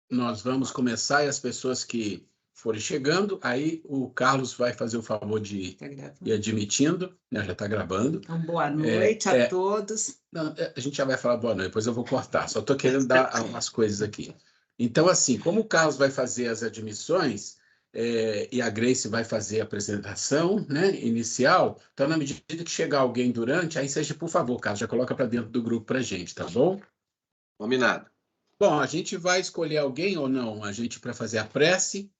nós vamos começar e as pessoas que forem chegando, aí o Carlos vai fazer o favor de ir admitindo, né? Já está gravando. Então, boa noite a todos. Não, a gente já vai falar boa noite, depois eu vou cortar, só estou querendo dar umas coisas aqui. Então, assim, como o Carlos vai fazer as admissões, e a Grace vai fazer a apresentação, né, inicial, então, na medida que chegar alguém durante, aí seja, por favor, Carlos, já coloca para dentro do grupo para a gente, tá bom? Combinado. Bom, a gente vai escolher alguém ou não? A gente para fazer a prece.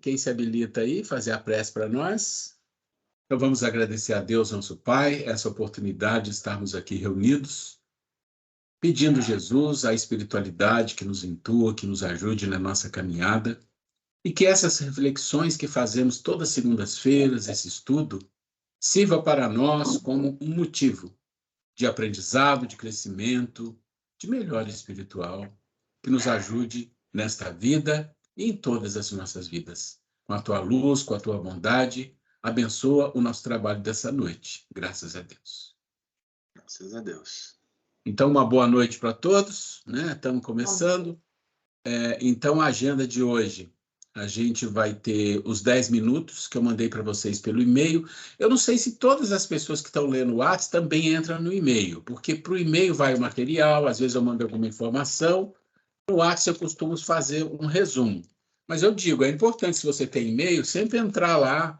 Quem se habilita aí, fazer a prece para nós? Então, vamos agradecer a Deus, nosso Pai, essa oportunidade de estarmos aqui reunidos, pedindo Jesus a espiritualidade que nos intua, que nos ajude na nossa caminhada, e que essas reflexões que fazemos todas as segundas-feiras, esse estudo, sirva para nós como um motivo de aprendizado, de crescimento, de melhora espiritual, que nos ajude nesta vida e em todas as nossas vidas. Com a tua luz, com a tua bondade, abençoa o nosso trabalho dessa noite. Graças a Deus. Graças a Deus. Então, uma boa noite para todos, né? Estamos começando. Então, a agenda de hoje, a gente vai ter os 10 minutos que eu mandei para vocês pelo e-mail. Eu não sei se todas as pessoas que estão lendo o WhatsApp também entram no e-mail, porque para o e-mail vai o material, às vezes eu mando alguma informação. No WhatsApp eu costumo fazer um resumo. Mas eu digo, é importante, se você tem e-mail, sempre entrar lá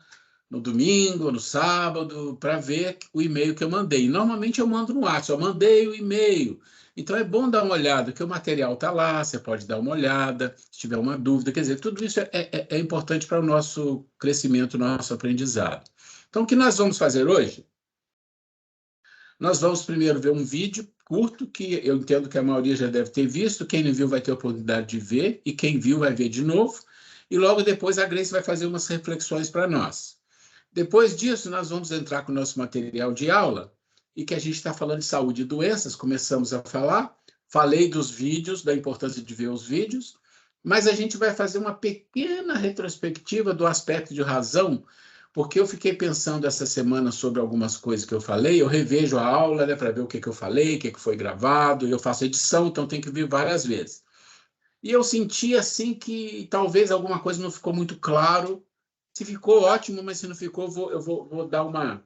no domingo, no sábado, para ver o e-mail que eu mandei. Normalmente eu mando no WhatsApp, eu mandei o e-mail. Então é bom dar uma olhada, que o material está lá, você pode dar uma olhada, se tiver uma dúvida. Quer dizer, tudo isso é importante para o nosso crescimento, nosso aprendizado. Então, o que nós vamos fazer hoje? Nós vamos primeiro ver um vídeo curto, que eu entendo que a maioria já deve ter visto. Quem não viu vai ter a oportunidade de ver, e quem viu vai ver de novo. E logo depois a Grace vai fazer umas reflexões para nós. Depois disso, nós vamos entrar com o nosso material de aula, e que a gente está falando de saúde e doenças, começamos a falar. Falei dos vídeos, da importância de ver os vídeos, mas a gente vai fazer uma pequena retrospectiva do aspecto de razão, porque eu fiquei pensando essa semana sobre algumas coisas que eu falei. Eu revejo a aula, né, para ver o que eu falei, o que foi gravado, eu faço edição, então tem que vir várias vezes. E eu senti assim que talvez alguma coisa não ficou muito claro. Se ficou, ótimo, mas se não ficou, eu vou dar uma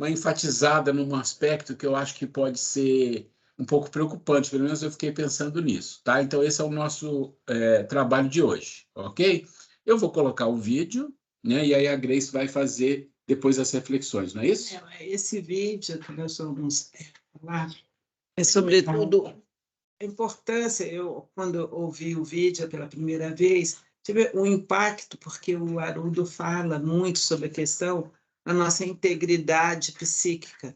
enfatizada num aspecto que eu acho que pode ser um pouco preocupante, pelo menos eu fiquei pensando nisso, tá? Então, esse é o nosso trabalho de hoje, ok? Eu vou colocar o vídeo, né? E aí a Grace vai fazer depois as reflexões, não é isso? Esse vídeo que nós vamos falar é, sobretudo, a importância. Eu, quando ouvi o vídeo pela primeira vez, tive um impacto, porque o Haroldo fala muito sobre a questão da nossa integridade psíquica.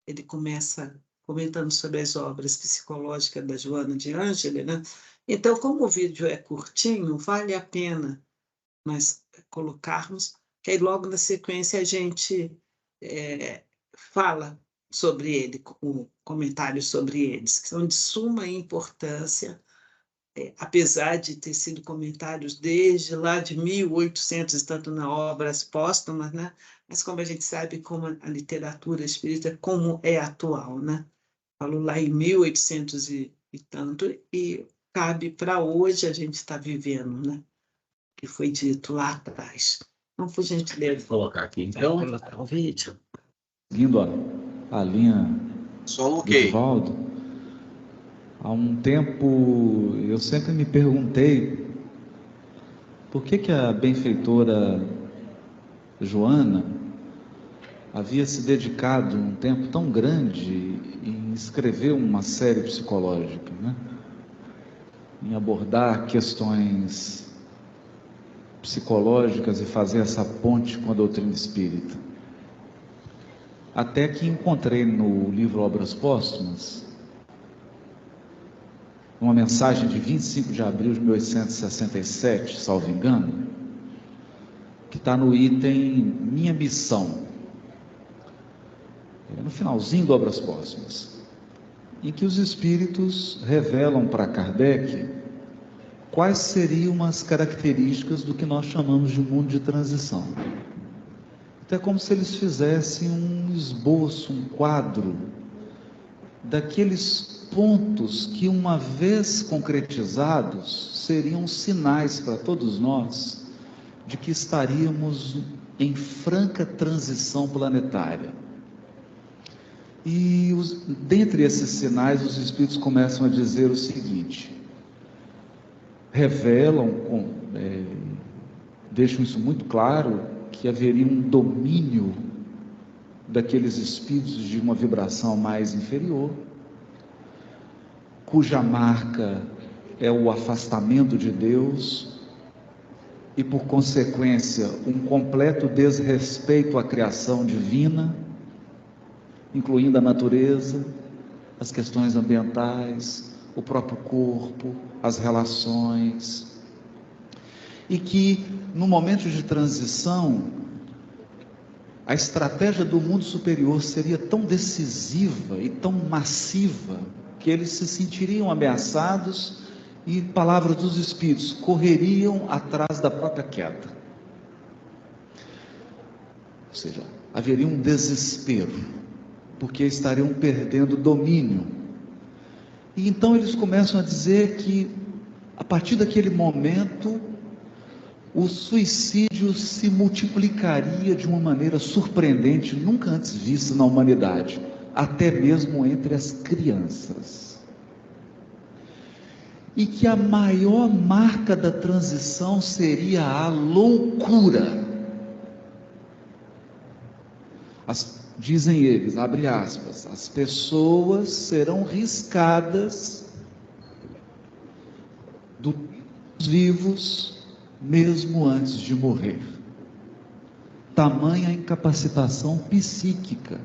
Ele começa comentando sobre as obras psicológicas da Joana de Ângeles, né? Então, como o vídeo é curtinho, vale a pena nós colocarmos, que aí logo na sequência a gente fala sobre ele, com comentários sobre eles, que são de suma importância, apesar de ter sido comentários desde lá de 1800, tanto na obras póstumas, né? Mas como a gente sabe como a literatura espírita, como é atual, né? Falou lá em 1800 e tanto, e cabe para hoje a gente está vivendo, né? Que foi dito lá atrás. Então, por gentileza, vou colocar aqui, então. Colocar o vídeo. Seguindo a linha Som do Divaldo, há um tempo eu sempre me perguntei por que a benfeitora Joana havia se dedicado um tempo tão grande em escrever uma série psicológica, né? Em abordar questões psicológicas e fazer essa ponte com a doutrina espírita. Até que encontrei no livro Obras Póstumas uma mensagem de 25 de abril de 1867, salvo engano, que está no item Minha Missão, no finalzinho do Obras Póstumas, em que os espíritos revelam para Kardec quais seriam as características do que nós chamamos de mundo de transição. Então é como se eles fizessem um esboço, um quadro daqueles pontos que, uma vez concretizados, seriam sinais para todos nós de que estaríamos em franca transição planetária. E dentre esses sinais, os Espíritos começam a dizer o seguinte, revelam, deixam isso muito claro, que haveria um domínio daqueles espíritos de uma vibração mais inferior, cuja marca é o afastamento de Deus e, por consequência, um completo desrespeito à criação divina, incluindo a natureza, as questões ambientais, o próprio corpo, as relações, e que no momento de transição a estratégia do mundo superior seria tão decisiva e tão massiva que eles se sentiriam ameaçados e, palavras dos Espíritos, correriam atrás da própria queda. Ou seja, haveria um desespero, porque estariam perdendo domínio. E então eles começam a dizer que, a partir daquele momento, o suicídio se multiplicaria de uma maneira surpreendente, nunca antes vista na humanidade, até mesmo entre as crianças. E que a maior marca da transição seria a loucura. Dizem eles, abre aspas, as pessoas serão riscadas dos vivos mesmo antes de morrer. Tamanha incapacitação psíquica.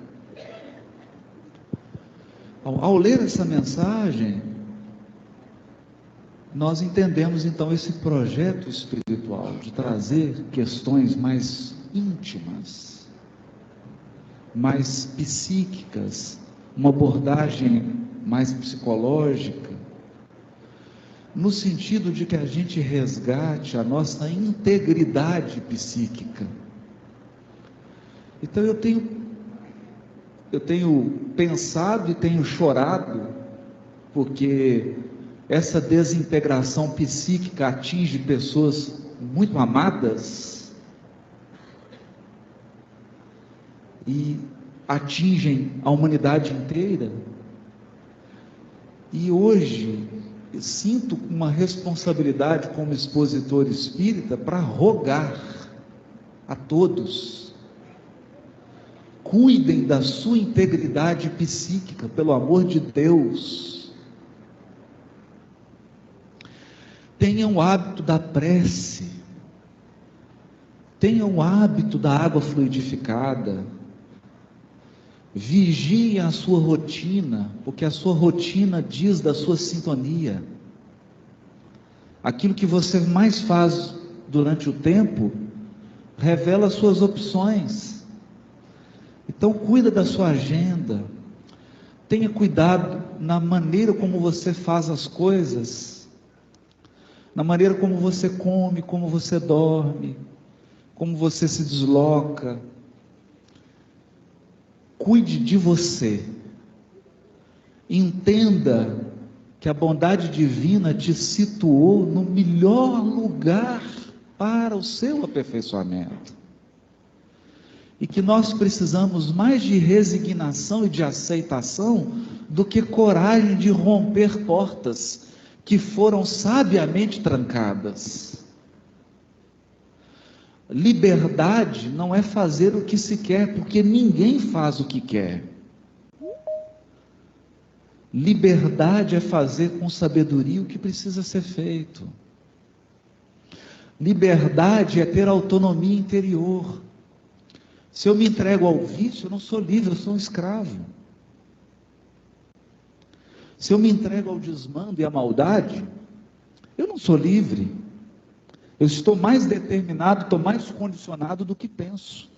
Ao ler essa mensagem, nós entendemos então esse projeto espiritual de trazer questões mais íntimas, mais psíquicas, uma abordagem mais psicológica, no sentido de que a gente resgate a nossa integridade psíquica. Então eu tenho pensado e tenho chorado, porque essa desintegração psíquica atinge pessoas muito amadas e atingem a humanidade inteira. E hoje sinto uma responsabilidade como expositor espírita para rogar a todos: cuidem da sua integridade psíquica, pelo amor de Deus. Tenham o hábito da prece, tenham o hábito da água fluidificada, vigiem a sua rotina, porque a sua rotina diz da sua sintonia. Aquilo que você mais faz durante o tempo revela as suas opções. Então cuida da sua agenda, tenha cuidado na maneira como você faz as coisas, na maneira como você come, como você dorme, como você se desloca. Cuide de você, entenda que a bondade divina te situou no melhor lugar para o seu aperfeiçoamento, e que nós precisamos mais de resignação e de aceitação do que coragem de romper portas que foram sabiamente trancadas. Liberdade não é fazer o que se quer, porque ninguém faz o que quer. Liberdade é fazer com sabedoria o que precisa ser feito. Liberdade é ter autonomia interior. Se eu me entrego ao vício, eu não sou livre, eu sou um escravo. Se eu me entrego ao desmando e à maldade, eu não sou livre. Eu estou mais determinado, estou mais condicionado do que penso.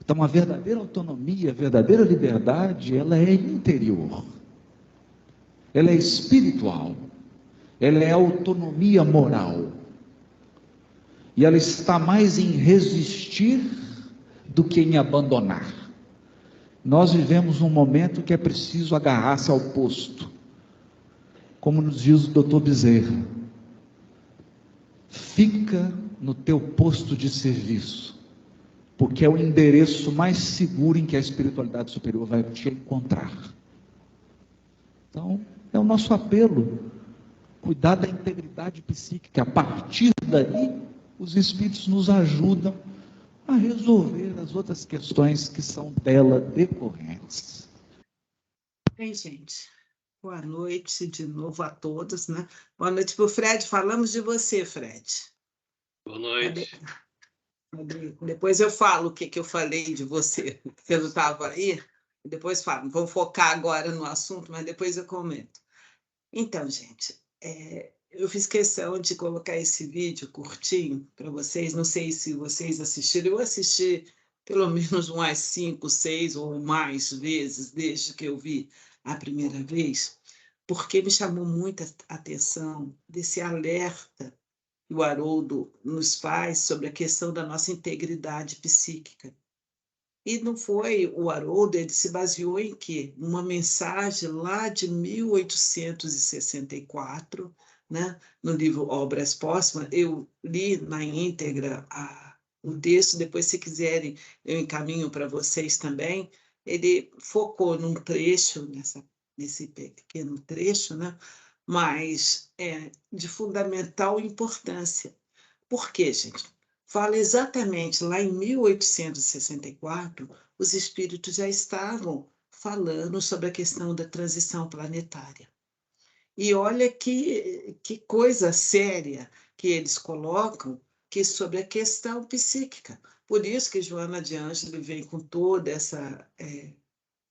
Então, a verdadeira autonomia, a verdadeira liberdade, ela é interior. Ela é espiritual. Ela é autonomia moral. E ela está mais em resistir do que em abandonar. Nós vivemos um momento que é preciso agarrar-se ao posto. Como nos diz o Dr. Bezerra, fica no teu posto de serviço, porque é o endereço mais seguro em que a espiritualidade superior vai te encontrar. Então, é o nosso apelo, cuidar da integridade psíquica. A partir daí, os espíritos nos ajudam a resolver as outras questões que são dela decorrentes. Bem, gente, boa noite de novo a todos, né? Boa noite para o Fred. Falamos de você, Fred. Boa noite. Depois eu falo o que eu falei de você. Você não estava aí? Depois falo. Vamos focar agora no assunto, mas depois eu comento. Então, gente, eu fiz questão de colocar esse vídeo curtinho para vocês. Não sei se vocês assistiram. Eu assisti pelo menos umas 5, 6 ou mais vezes desde que eu vi a primeira vez, porque me chamou muita atenção desse alerta que o Haroldo nos faz sobre a questão da nossa integridade psíquica. E não foi o Haroldo, ele se baseou em quê? Uma mensagem lá de 1864, né? No livro Obras Póstumas. Eu li na íntegra o texto, depois, se quiserem, eu encaminho para vocês também. Ele focou num trecho, nesse pequeno trecho, né? Mas é de fundamental importância. Por quê, gente? Fala exatamente, lá em 1864, os espíritos já estavam falando sobre a questão da transição planetária. E olha que coisa séria que eles colocam, que sobre a questão psíquica. Por isso que Joana de Ângelo vem com toda essa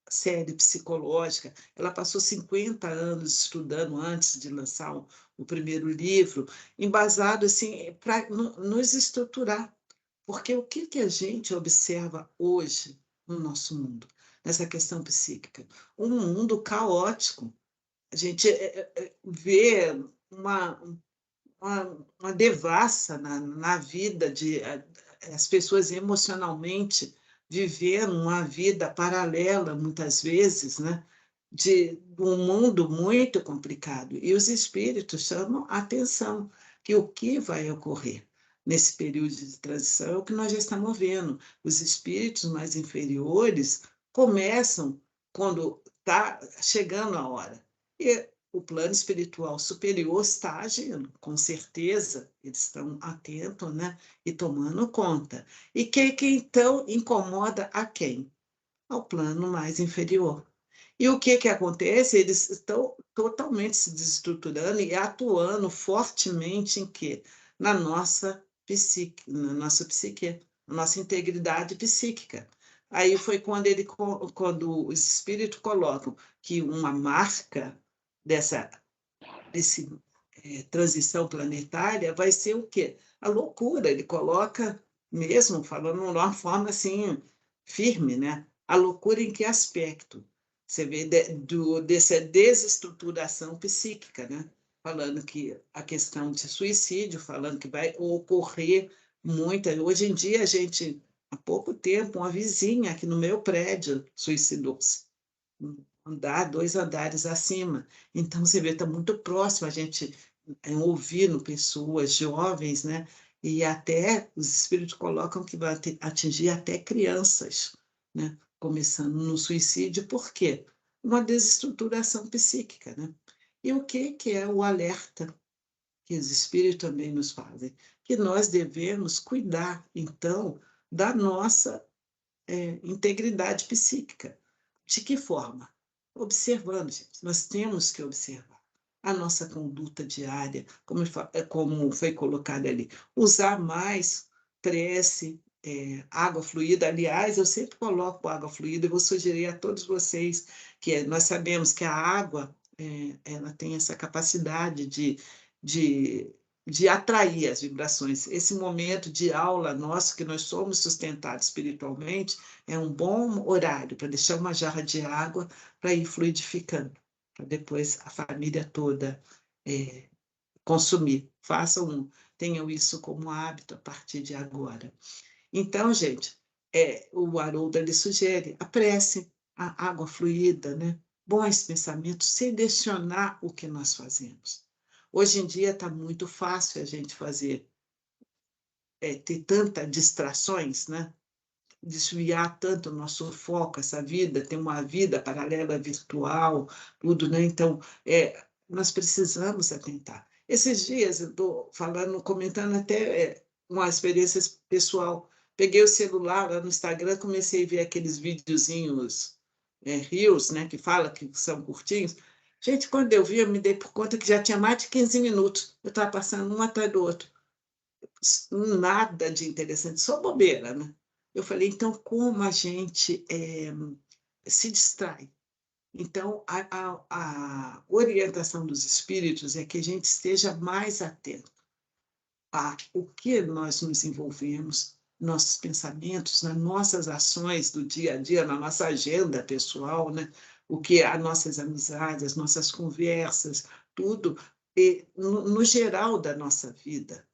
série psicológica. Ela passou 50 anos estudando antes de lançar o primeiro livro, embasado assim, para nos estruturar. Porque o que a gente observa hoje no nosso mundo, nessa questão psíquica? Um mundo caótico. A gente vê uma devassa na vida de as pessoas emocionalmente vivendo uma vida paralela, muitas vezes, né? De um mundo muito complicado. E os espíritos chamam a atenção que o que vai ocorrer nesse período de transição é o que nós já estamos vendo. Os espíritos mais inferiores começam quando está chegando a hora. E o plano espiritual superior está agindo, com certeza, eles estão atentos, né? E tomando conta. E que então incomoda a quem? Ao plano mais inferior. E o que acontece? Eles estão totalmente se desestruturando e atuando fortemente em quê? Na nossa psique, na nossa integridade psíquica. Aí foi quando os espíritos colocam que uma marca dessa transição planetária vai ser o quê? A loucura. Ele coloca, mesmo falando de uma forma assim, firme, né? A loucura em que aspecto? Você vê dessa desestruturação psíquica, né? Falando que a questão de suicídio, falando que vai ocorrer muita. Hoje em dia, há pouco tempo, uma vizinha aqui no meu prédio suicidou-se. Dois andares acima. Então, você vê, está muito próximo a gente ouvindo pessoas jovens, né? E até os espíritos colocam que vai atingir até crianças, né? Começando no suicídio. Por quê? Uma desestruturação psíquica, né? E o que é o alerta que os espíritos também nos fazem? Que nós devemos cuidar, então, da nossa integridade psíquica. De que forma? Observando, gente. Nós temos que observar a nossa conduta diária, como foi colocado ali. Usar mais prece, água fluida. Aliás, eu sempre coloco água fluida, eu vou sugerir a todos vocês que nós sabemos que a água ela tem essa capacidade de atrair as vibrações. Esse momento de aula nosso, que nós somos sustentados espiritualmente, é um bom horário para deixar uma jarra de água para ir fluidificando, para depois a família toda consumir. Tenham isso como hábito a partir de agora. Então, gente, o Haroldo ele sugere a prece, a água fluida, né? Bons pensamentos, selecionar o que nós fazemos. Hoje em dia está muito fácil a gente fazer, ter tantas distrações, né? Desviar tanto o nosso foco, essa vida, ter uma vida paralela virtual, tudo, né? Então, nós precisamos atentar. Esses dias eu estou falando, comentando até uma experiência pessoal. Peguei o celular lá no Instagram, comecei a ver aqueles videozinhos, reels, né, que fala que são curtinhos. Gente, quando eu vi, eu me dei por conta que já tinha mais de 15 minutos. Eu estava passando um atrás do outro. Nada de interessante, só bobeira, né? Eu falei, então, como a gente se distrai? Então, a orientação dos espíritos é que a gente esteja mais atento a o que nós nos envolvemos, nossos pensamentos, nas nossas ações do dia a dia, na nossa agenda pessoal, né? O que as nossas amizades, as nossas conversas, tudo, no geral da nossa vida.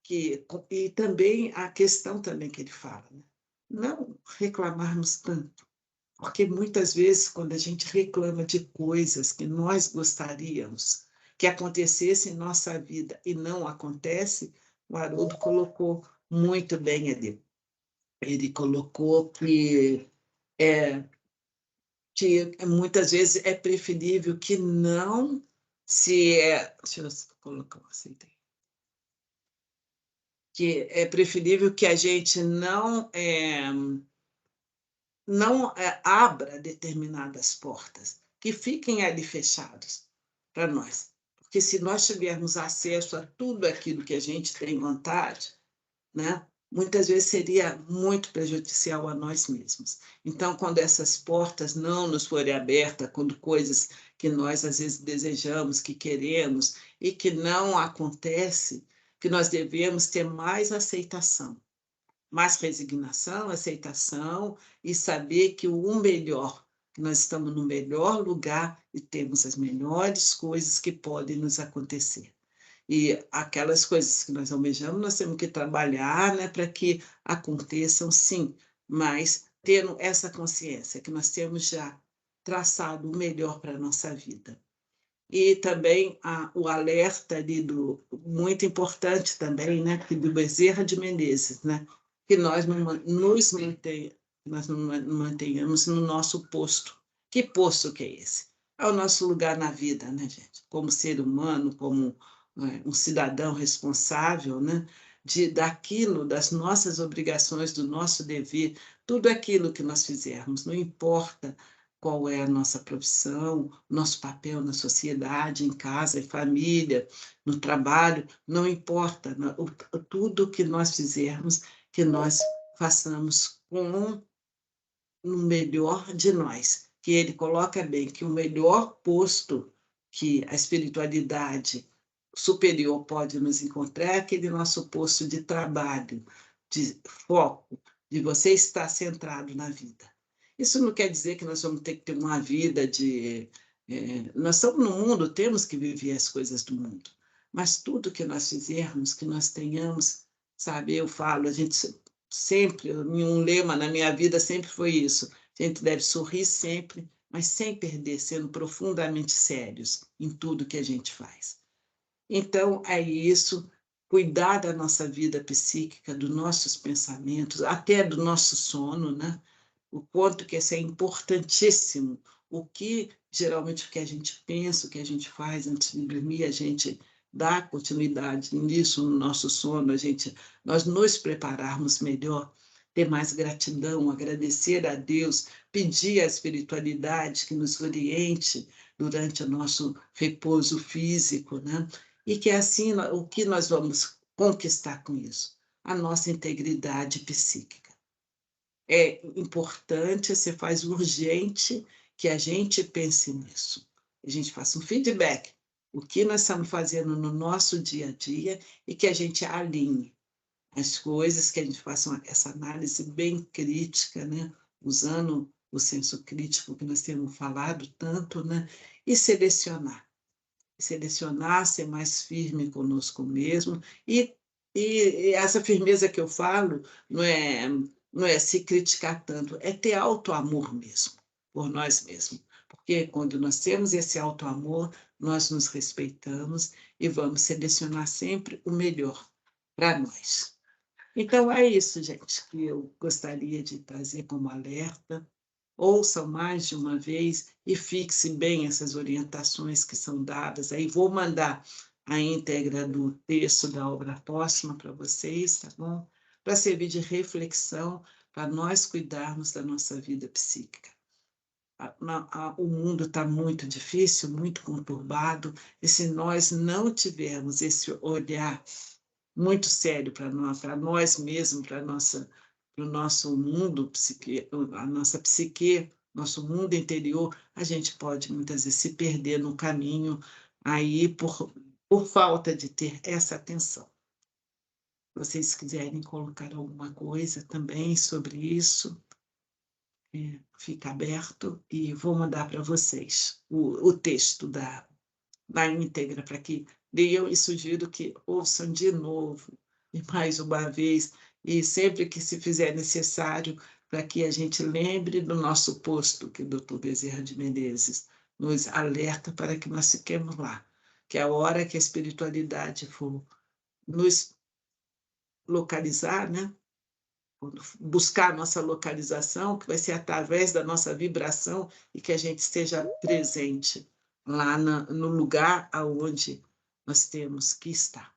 E também a questão também que ele fala, né? Não reclamarmos tanto, porque muitas vezes, quando a gente reclama de coisas que nós gostaríamos que acontecesse em nossa vida e não acontece, o Haroldo colocou muito bem ali. Ele colocou que muitas vezes é preferível que não se... deixa eu colocar assim, que é preferível que a gente não abra determinadas portas, que fiquem ali fechadas para nós. Porque se nós tivermos acesso a tudo aquilo que a gente tem vontade, né, muitas vezes seria muito prejudicial a nós mesmos. Então, quando essas portas não nos forem abertas, quando coisas que nós às vezes desejamos, que queremos, e que não acontece, que nós devemos ter mais aceitação, mais resignação, aceitação e saber que o melhor, que nós estamos no melhor lugar e temos as melhores coisas que podem nos acontecer. E aquelas coisas que nós almejamos, nós temos que trabalhar, né, para que aconteçam, sim, mas tendo essa consciência que nós temos já traçado o melhor para a nossa vida. E também o alerta ali muito importante também, né, do Bezerra de Menezes, né, que nós nos mantenhamos no nosso posto. Que posto que é esse? É o nosso lugar na vida, né, gente? Como ser humano, como um cidadão responsável, né, daquilo, das nossas obrigações, do nosso dever, tudo aquilo que nós fizermos, não importa qual é a nossa profissão, nosso papel na sociedade, em casa, em família, no trabalho, não importa, tudo que nós fizermos, que nós façamos com o melhor de nós, que ele coloca bem que o melhor posto que a espiritualidade superior pode nos encontrar é aquele nosso posto de trabalho, de foco, de você estar centrado na vida. Isso não quer dizer que nós vamos ter que ter uma vida de... nós estamos no mundo, temos que viver as coisas do mundo, mas tudo que nós fizermos, que nós tenhamos, sabe, eu falo, a gente sempre, um lema na minha vida sempre foi isso, a gente deve sorrir sempre, mas sem perder, sendo profundamente sérios em tudo que a gente faz. Então, é isso, cuidar da nossa vida psíquica, dos nossos pensamentos, até do nosso sono, né? O quanto que isso é importantíssimo, geralmente o que a gente pensa, o que a gente faz antes de dormir, a gente dá continuidade nisso no nosso sono, nós nos prepararmos melhor, ter mais gratidão, agradecer a Deus, pedir à espiritualidade que nos oriente durante o nosso repouso físico, né? E que assim, o que nós vamos conquistar com isso? A nossa integridade psíquica. É importante, se faz urgente que a gente pense nisso. A gente faça um feedback, o que nós estamos fazendo no nosso dia a dia e que a gente alinhe as coisas, que a gente faça essa análise bem crítica, né? Usando o senso crítico que nós temos falado tanto, né? E selecionar, ser mais firme conosco mesmo, e essa firmeza que eu falo não é se criticar tanto, é ter auto-amor mesmo. por nós mesmos. Porque quando nós temos esse auto-amor, nós nos respeitamos e vamos selecionar sempre o melhor para nós. Então, é isso, gente, que eu gostaria de trazer como alerta. Ouçam mais de uma vez e fixem bem essas orientações que são dadas. Aí vou mandar a íntegra do texto da obra póstuma para vocês, tá bom? Para servir de reflexão, para nós cuidarmos da nossa vida psíquica. O mundo está muito difícil, muito conturbado, e se nós não tivermos esse olhar muito sério para nós mesmos, para o nosso mundo, a nossa psique, nosso mundo interior, a gente pode muitas vezes se perder no caminho aí por falta de ter essa atenção. Se vocês quiserem colocar alguma coisa também sobre isso, fica aberto e vou mandar para vocês o texto da íntegra para que leiam e sugiro que ouçam de novo e mais uma vez e sempre que se fizer necessário para que a gente lembre do nosso posto que o Dr. Bezerra de Menezes nos alerta para que nós fiquemos lá, que a hora que a espiritualidade for nos localizar, né? Buscar a nossa localização, que vai ser através da nossa vibração e que a gente esteja presente lá no lugar aonde nós temos que estar.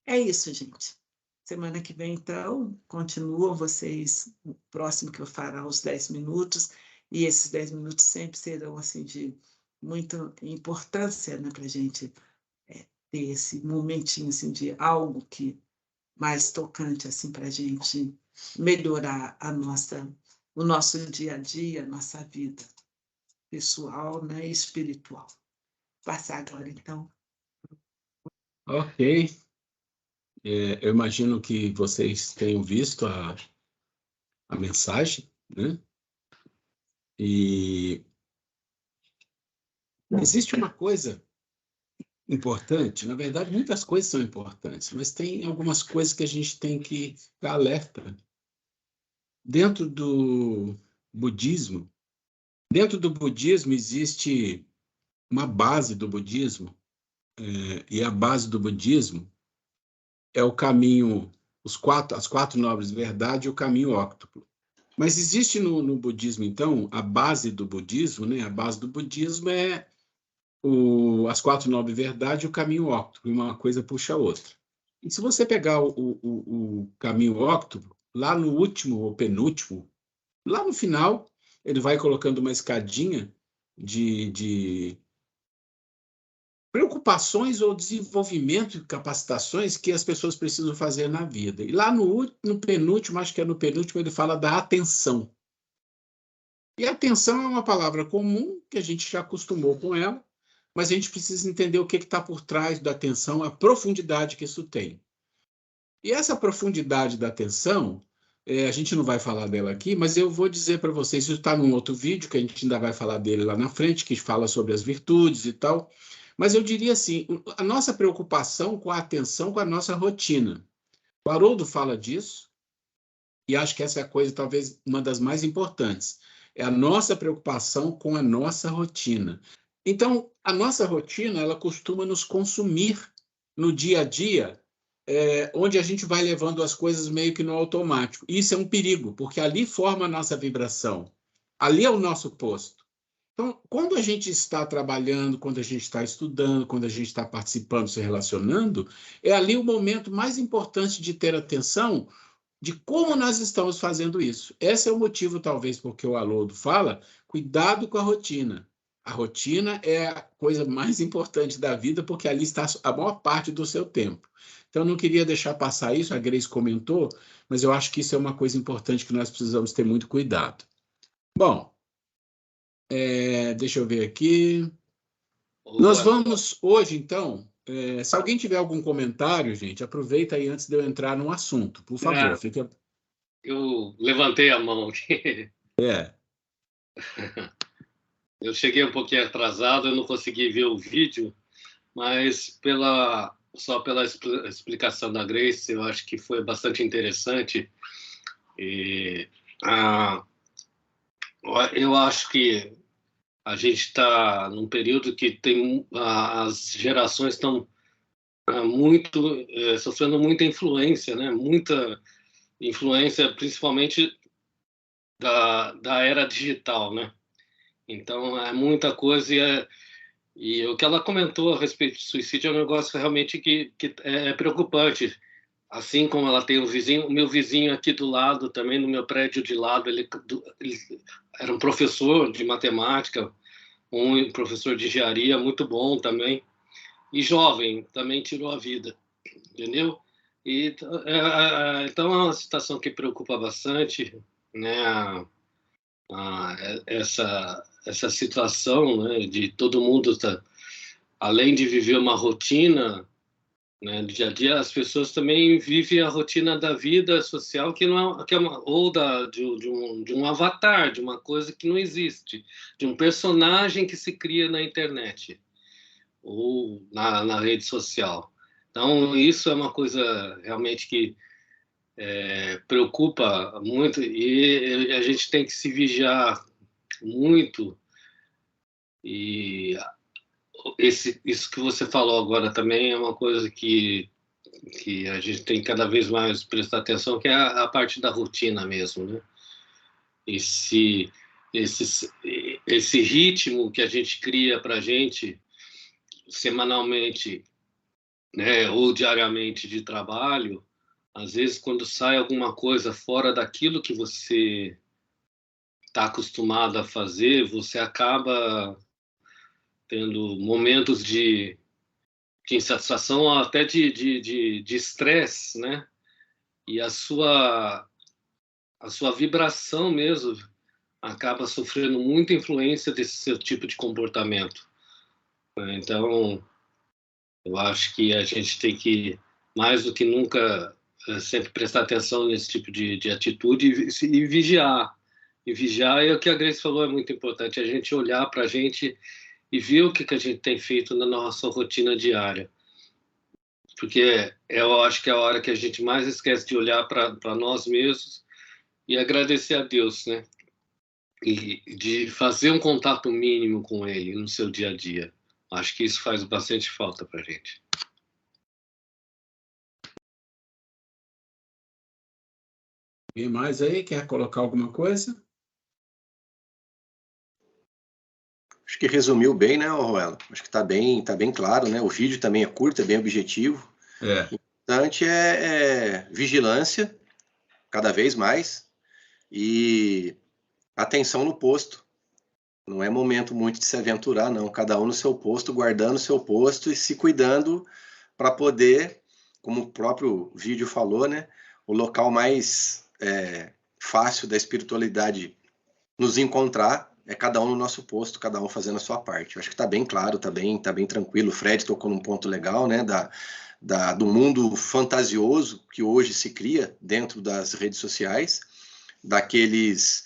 É isso, gente. Semana que vem, então, continuam vocês, o próximo que eu fará os 10 minutos, e esses 10 minutos sempre serão assim, de muita importância, né, para a gente ter esse momentinho assim, de algo que mais tocante assim, para a gente melhorar o nosso dia a dia, a nossa vida pessoal, né, e espiritual. Passar agora, então. Ok. Eu imagino que vocês tenham visto a mensagem, né? E existe uma coisa importante, na verdade, muitas coisas são importantes, mas tem algumas coisas que a gente tem que ficar alerta. Dentro do budismo existe uma base do budismo, e a base do budismo é o caminho, as quatro nobres verdades e o caminho óctuplo. Mas existe no budismo, então, a base do budismo, né? A base do budismo é as quatro nobres verdades e o caminho óctuplo, e uma coisa puxa a outra. E se você pegar o caminho óctuplo, lá no último ou penúltimo, lá no final, ele vai colocando uma escadinha de preocupações ou desenvolvimento de capacitações que as pessoas precisam fazer na vida. E lá no penúltimo, acho que é no penúltimo, ele fala da atenção. E atenção é uma palavra comum, que a gente já acostumou com ela, mas a gente precisa entender o que está por trás da atenção, a profundidade que isso tem. E essa profundidade da atenção, a gente não vai falar dela aqui, mas eu vou dizer para vocês, isso está num outro vídeo, que a gente ainda vai falar dele lá na frente, que fala sobre as virtudes e tal. Mas eu diria assim, a nossa preocupação com a atenção, com a nossa rotina. O Haroldo fala disso, e acho que essa é a coisa, talvez, uma das mais importantes. É a nossa preocupação com a nossa rotina. Então, a nossa rotina, ela costuma nos consumir no dia a dia, onde a gente vai levando as coisas meio que no automático. Isso é um perigo, porque ali forma a nossa vibração. Ali é o nosso posto. Então, quando a gente está trabalhando, quando a gente está estudando, quando a gente está participando, se relacionando, é ali o momento mais importante de ter atenção de como nós estamos fazendo isso. Esse é o motivo, talvez, porque o Haroldo fala, cuidado com a rotina. A rotina é a coisa mais importante da vida, porque ali está a maior parte do seu tempo. Então, eu não queria deixar passar isso, a Grace comentou, mas eu acho que isso é uma coisa importante que nós precisamos ter muito cuidado. Bom, deixa eu ver aqui. Nós vamos hoje, então, se alguém tiver algum comentário, gente, aproveita aí antes de eu entrar no assunto, por favor. Fica... Eu levantei a mão aqui. Eu cheguei um pouquinho atrasado, eu não consegui ver o vídeo, mas só pela explicação da Grace, eu acho que foi bastante interessante. E eu acho que a gente está num período que as gerações estão sofrendo muita influência, né? Muita influência, principalmente da era digital, né? Então, é muita coisa e o que ela comentou a respeito de suicídio é um negócio realmente que é preocupante. Assim como ela tem o meu vizinho aqui do lado, também no meu prédio de lado, ele era um professor de matemática, um professor de engenharia muito bom também, e jovem, também tirou a vida, entendeu? E, então é uma situação que preocupa bastante, né? Essa situação, né, de todo mundo além de viver uma rotina, né, do dia a dia, as pessoas também vivem a rotina da vida social que não é, ou de um avatar, de uma coisa que não existe, de um personagem que se cria na internet ou na rede social. Então, isso é uma coisa realmente que preocupa muito e a gente tem que se vigiar muito. E isso que você falou agora também é uma coisa que a gente tem que cada vez mais prestar atenção, que é a parte da rotina mesmo, né? Esse ritmo que a gente cria para a gente semanalmente, né, ou diariamente de trabalho, às vezes quando sai alguma coisa fora daquilo que você está acostumado a fazer, você acaba tendo momentos de insatisfação, até de estresse, né? E a sua vibração mesmo acaba sofrendo muita influência desse seu tipo de comportamento. Então, eu acho que a gente tem que, mais do que nunca, sempre prestar atenção nesse tipo de atitude e vigiar. E vigiar é o que a Grace falou, é muito importante, a gente olhar para a gente e ver o que a gente tem feito na nossa rotina diária. Porque eu acho que é a hora que a gente mais esquece de olhar para nós mesmos e agradecer a Deus, né? E de fazer um contato mínimo com Ele no seu dia a dia. Acho que isso faz bastante falta para a gente. Alguém mais aí quer colocar alguma coisa? Acho que resumiu bem, né, Ruela? Acho que tá bem claro, né? O vídeo também é curto, é bem objetivo. O importante é vigilância, cada vez mais, e atenção no posto. Não é momento muito de se aventurar, não. Cada um no seu posto, guardando o seu posto e se cuidando para poder, como o próprio vídeo falou, né? O local mais fácil da espiritualidade nos encontrar é cada um no nosso posto, cada um fazendo a sua parte. Eu acho que está bem claro, está bem tranquilo. O Fred tocou num ponto legal, né? Do mundo fantasioso que hoje se cria dentro das redes sociais, daqueles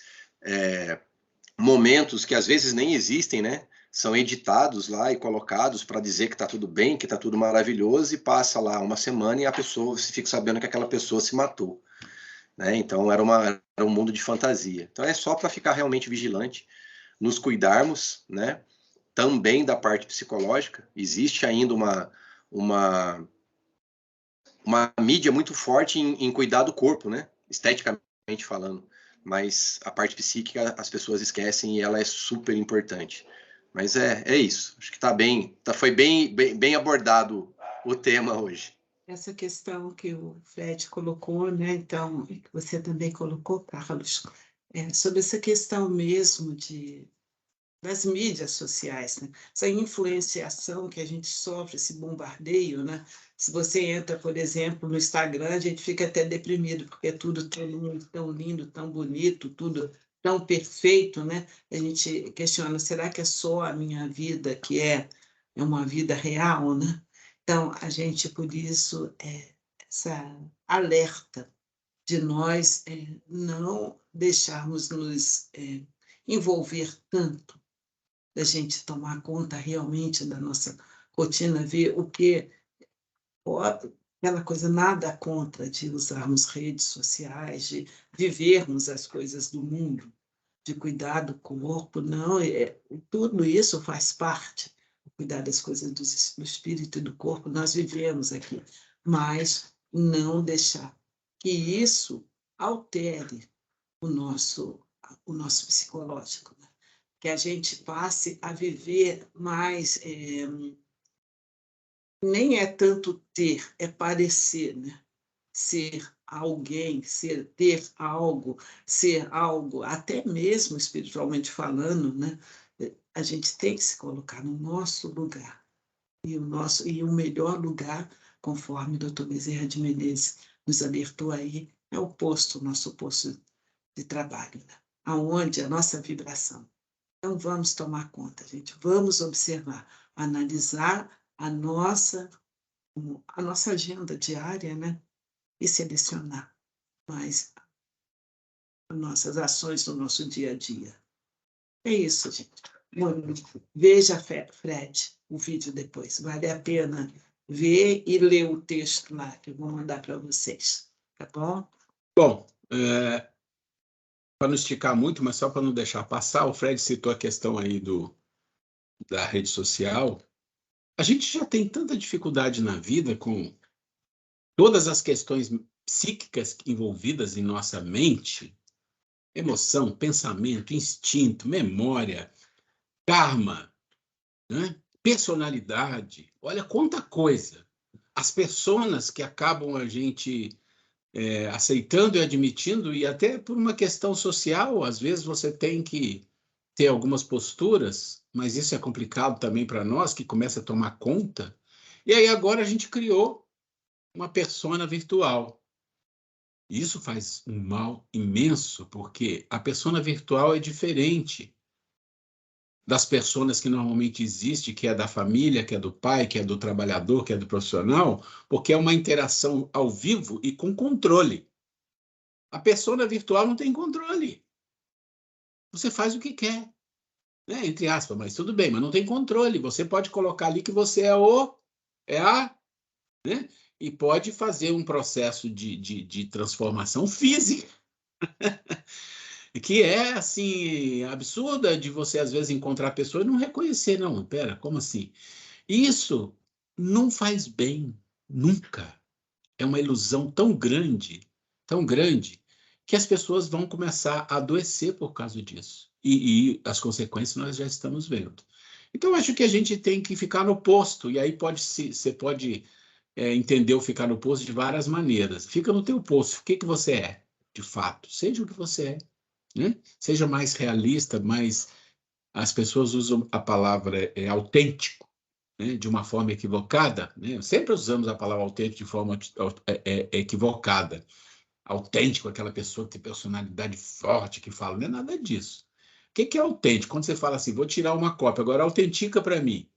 momentos que às vezes nem existem, né? São editados lá e colocados para dizer que está tudo bem, que está tudo maravilhoso, e passa lá uma semana e a pessoa, você fica sabendo que aquela pessoa se matou, né? Então era um mundo de fantasia. Então é só para ficar realmente vigilante, nos cuidarmos, né? Também da parte psicológica. Existe ainda uma mídia muito forte em cuidar do corpo, né? Esteticamente falando. Mas a parte psíquica as pessoas esquecem e ela é super importante. Mas é isso. Acho que foi bem abordado o tema hoje. Essa questão que o Fred colocou, né? Então, que você também colocou, Carlos, sobre essa questão mesmo das mídias sociais, né? Essa influenciação que a gente sofre, esse bombardeio, né? Se você entra, por exemplo, no Instagram, a gente fica até deprimido, porque é tudo tão lindo, tão bonito, tudo tão perfeito, né? A gente questiona, será que é só a minha vida que é uma vida real, né? Então, a gente, por isso, essa alerta de nós não deixarmos nos envolver tanto, da gente tomar conta realmente da nossa rotina, ver o que pode, aquela coisa, nada contra de usarmos redes sociais, de vivermos as coisas do mundo de cuidar do corpo, não, tudo isso faz parte, cuidar das coisas do espírito e do corpo, nós vivemos aqui, mas não deixar que isso altere o nosso psicológico, né? Que a gente passe a viver mais, nem é tanto ter, é parecer, né? Ser alguém, ter algo, até mesmo espiritualmente falando, né? A gente tem que se colocar no nosso lugar. E o melhor lugar, conforme o doutor Bezerra de Menezes nos alertou aí, é o nosso posto de trabalho, né? Aonde a nossa vibração. Então, vamos tomar conta, gente. Vamos observar, analisar a nossa agenda diária, né? E selecionar mais as nossas ações no nosso dia a dia. É isso, gente. Veja, Fred, o vídeo depois. Vale a pena ver e ler o texto lá, que eu vou mandar para vocês. Tá bom? Bom, para não esticar muito, mas só para não deixar passar, o Fred citou a questão aí da rede social. A gente já tem tanta dificuldade na vida com todas as questões psíquicas envolvidas em nossa mente, emoção, pensamento, instinto, memória, karma, né? Personalidade. Olha quanta coisa. As personas que acabam a gente aceitando e admitindo, e até por uma questão social, às vezes você tem que ter algumas posturas, mas isso é complicado também para nós, que começa a tomar conta. E aí agora a gente criou uma persona virtual. Isso faz um mal imenso, porque a persona virtual é diferente das personas que normalmente existe, que é da família, que é do pai, que é do trabalhador, que é do profissional, porque é uma interação ao vivo e com controle. A persona virtual não tem controle. Você faz o que quer, né? Entre aspas, mas tudo bem, mas não tem controle. Você pode colocar ali que você é a, né? E pode fazer um processo de transformação física, que é, assim, absurda de você, às vezes, encontrar a pessoa e não reconhecer. Não, pera, como assim? Isso não faz bem, nunca. É uma ilusão tão grande, que as pessoas vão começar a adoecer por causa disso. E as consequências nós já estamos vendo. Então, acho que a gente tem que ficar no posto, e aí você pode entender o ficar no posto de várias maneiras. Fica no teu posto. O que você é, de fato? Seja o que você é, né? Seja mais realista, mais... As pessoas usam a palavra autêntico, né, de uma forma equivocada, né? Sempre usamos a palavra autêntico de forma equivocada. Autêntico, aquela pessoa que tem personalidade forte, que fala, não é nada disso. O que é autêntico? Quando você fala assim, vou tirar uma cópia, agora autentica para mim.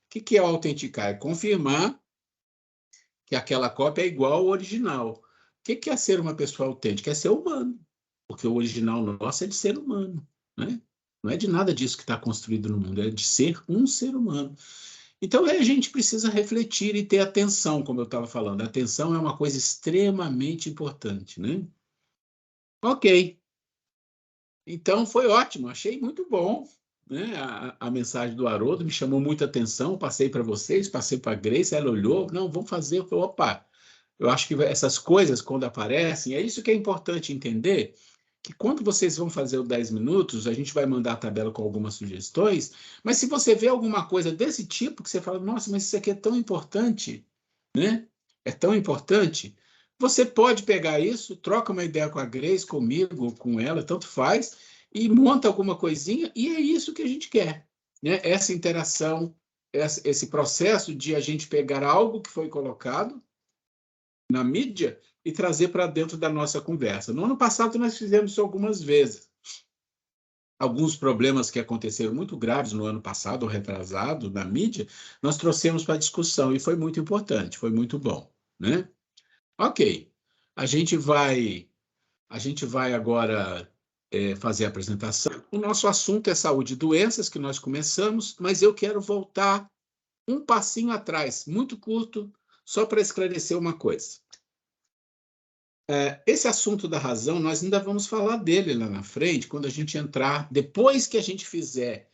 O que é o autenticar? É confirmar que aquela cópia é igual ao original. O que é ser uma pessoa autêntica? É ser humano, porque o original nosso é de ser humano, né? Não é de nada disso que está construído no mundo, é de ser um ser humano. Então, a gente precisa refletir e ter atenção, como eu estava falando. A atenção é uma coisa extremamente importante, né? Ok. Então, foi ótimo. Achei muito bom, né? A mensagem do Haroldo me chamou muita atenção. Passei para vocês, passei para a Grace, ela olhou. Não, vamos fazer. Eu falei, opa, eu acho que essas coisas, quando aparecem, é isso que é importante entender, que quando vocês vão fazer o 10 minutos, a gente vai mandar a tabela com algumas sugestões, mas se você vê alguma coisa desse tipo, que você fala, nossa, mas isso aqui é tão importante, né? É tão importante, você pode pegar isso, troca uma ideia com a Grace, comigo, com ela, tanto faz, e monta alguma coisinha, e é isso que a gente quer, né? Essa interação, esse processo de a gente pegar algo que foi colocado na mídia e trazer para dentro da nossa conversa. No ano passado, nós fizemos isso algumas vezes. Alguns problemas que aconteceram muito graves no ano passado, ou retrasado, na mídia, nós trouxemos para a discussão, e foi muito importante, foi muito bom, né? Ok, a gente vai agora fazer a apresentação. O nosso assunto é saúde e doenças, que nós começamos, mas eu quero voltar um passinho atrás, muito curto, só para esclarecer uma coisa. esse assunto da razão, nós ainda vamos falar dele lá na frente, quando a gente entrar, depois que a gente fizer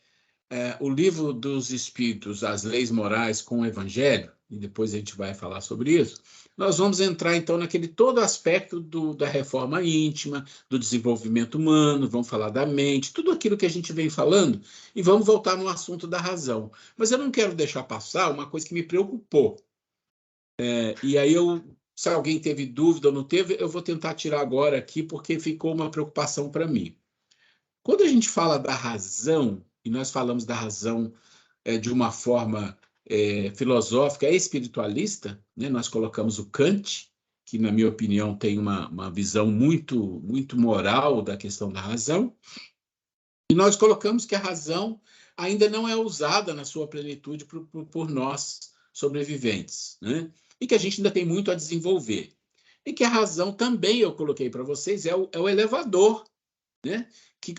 o livro dos Espíritos, as leis morais com o Evangelho, e depois a gente vai falar sobre isso, nós vamos entrar, então, naquele todo aspecto da reforma íntima, do desenvolvimento humano, vamos falar da mente, tudo aquilo que a gente vem falando, e vamos voltar no assunto da razão. Mas eu não quero deixar passar uma coisa que me preocupou. E aí, se alguém teve dúvida ou não teve, eu vou tentar tirar agora aqui, porque ficou uma preocupação para mim. Quando a gente fala da razão, e nós falamos da razão de uma forma filosófica e espiritualista, né? Nós colocamos o Kant, que, na minha opinião, tem uma visão muito, muito moral da questão da razão, e nós colocamos que a razão ainda não é usada na sua plenitude por nós, sobreviventes, né? E que a gente ainda tem muito a desenvolver. E que a razão também, eu coloquei para vocês, é o elevador, né? Que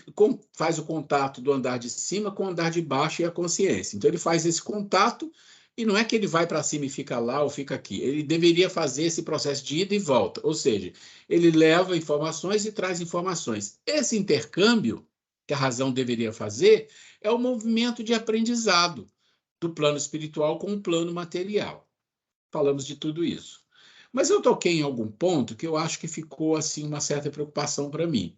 faz o contato do andar de cima com o andar de baixo e a consciência. Então, ele faz esse contato, e não é que ele vai para cima e fica lá ou fica aqui. Ele deveria fazer esse processo de ida e volta, ou seja, ele leva informações e traz informações. Esse intercâmbio que a razão deveria fazer é o movimento de aprendizado do plano espiritual com o plano material. Falamos de tudo isso. Mas eu toquei em algum ponto que eu acho que ficou assim uma certa preocupação para mim.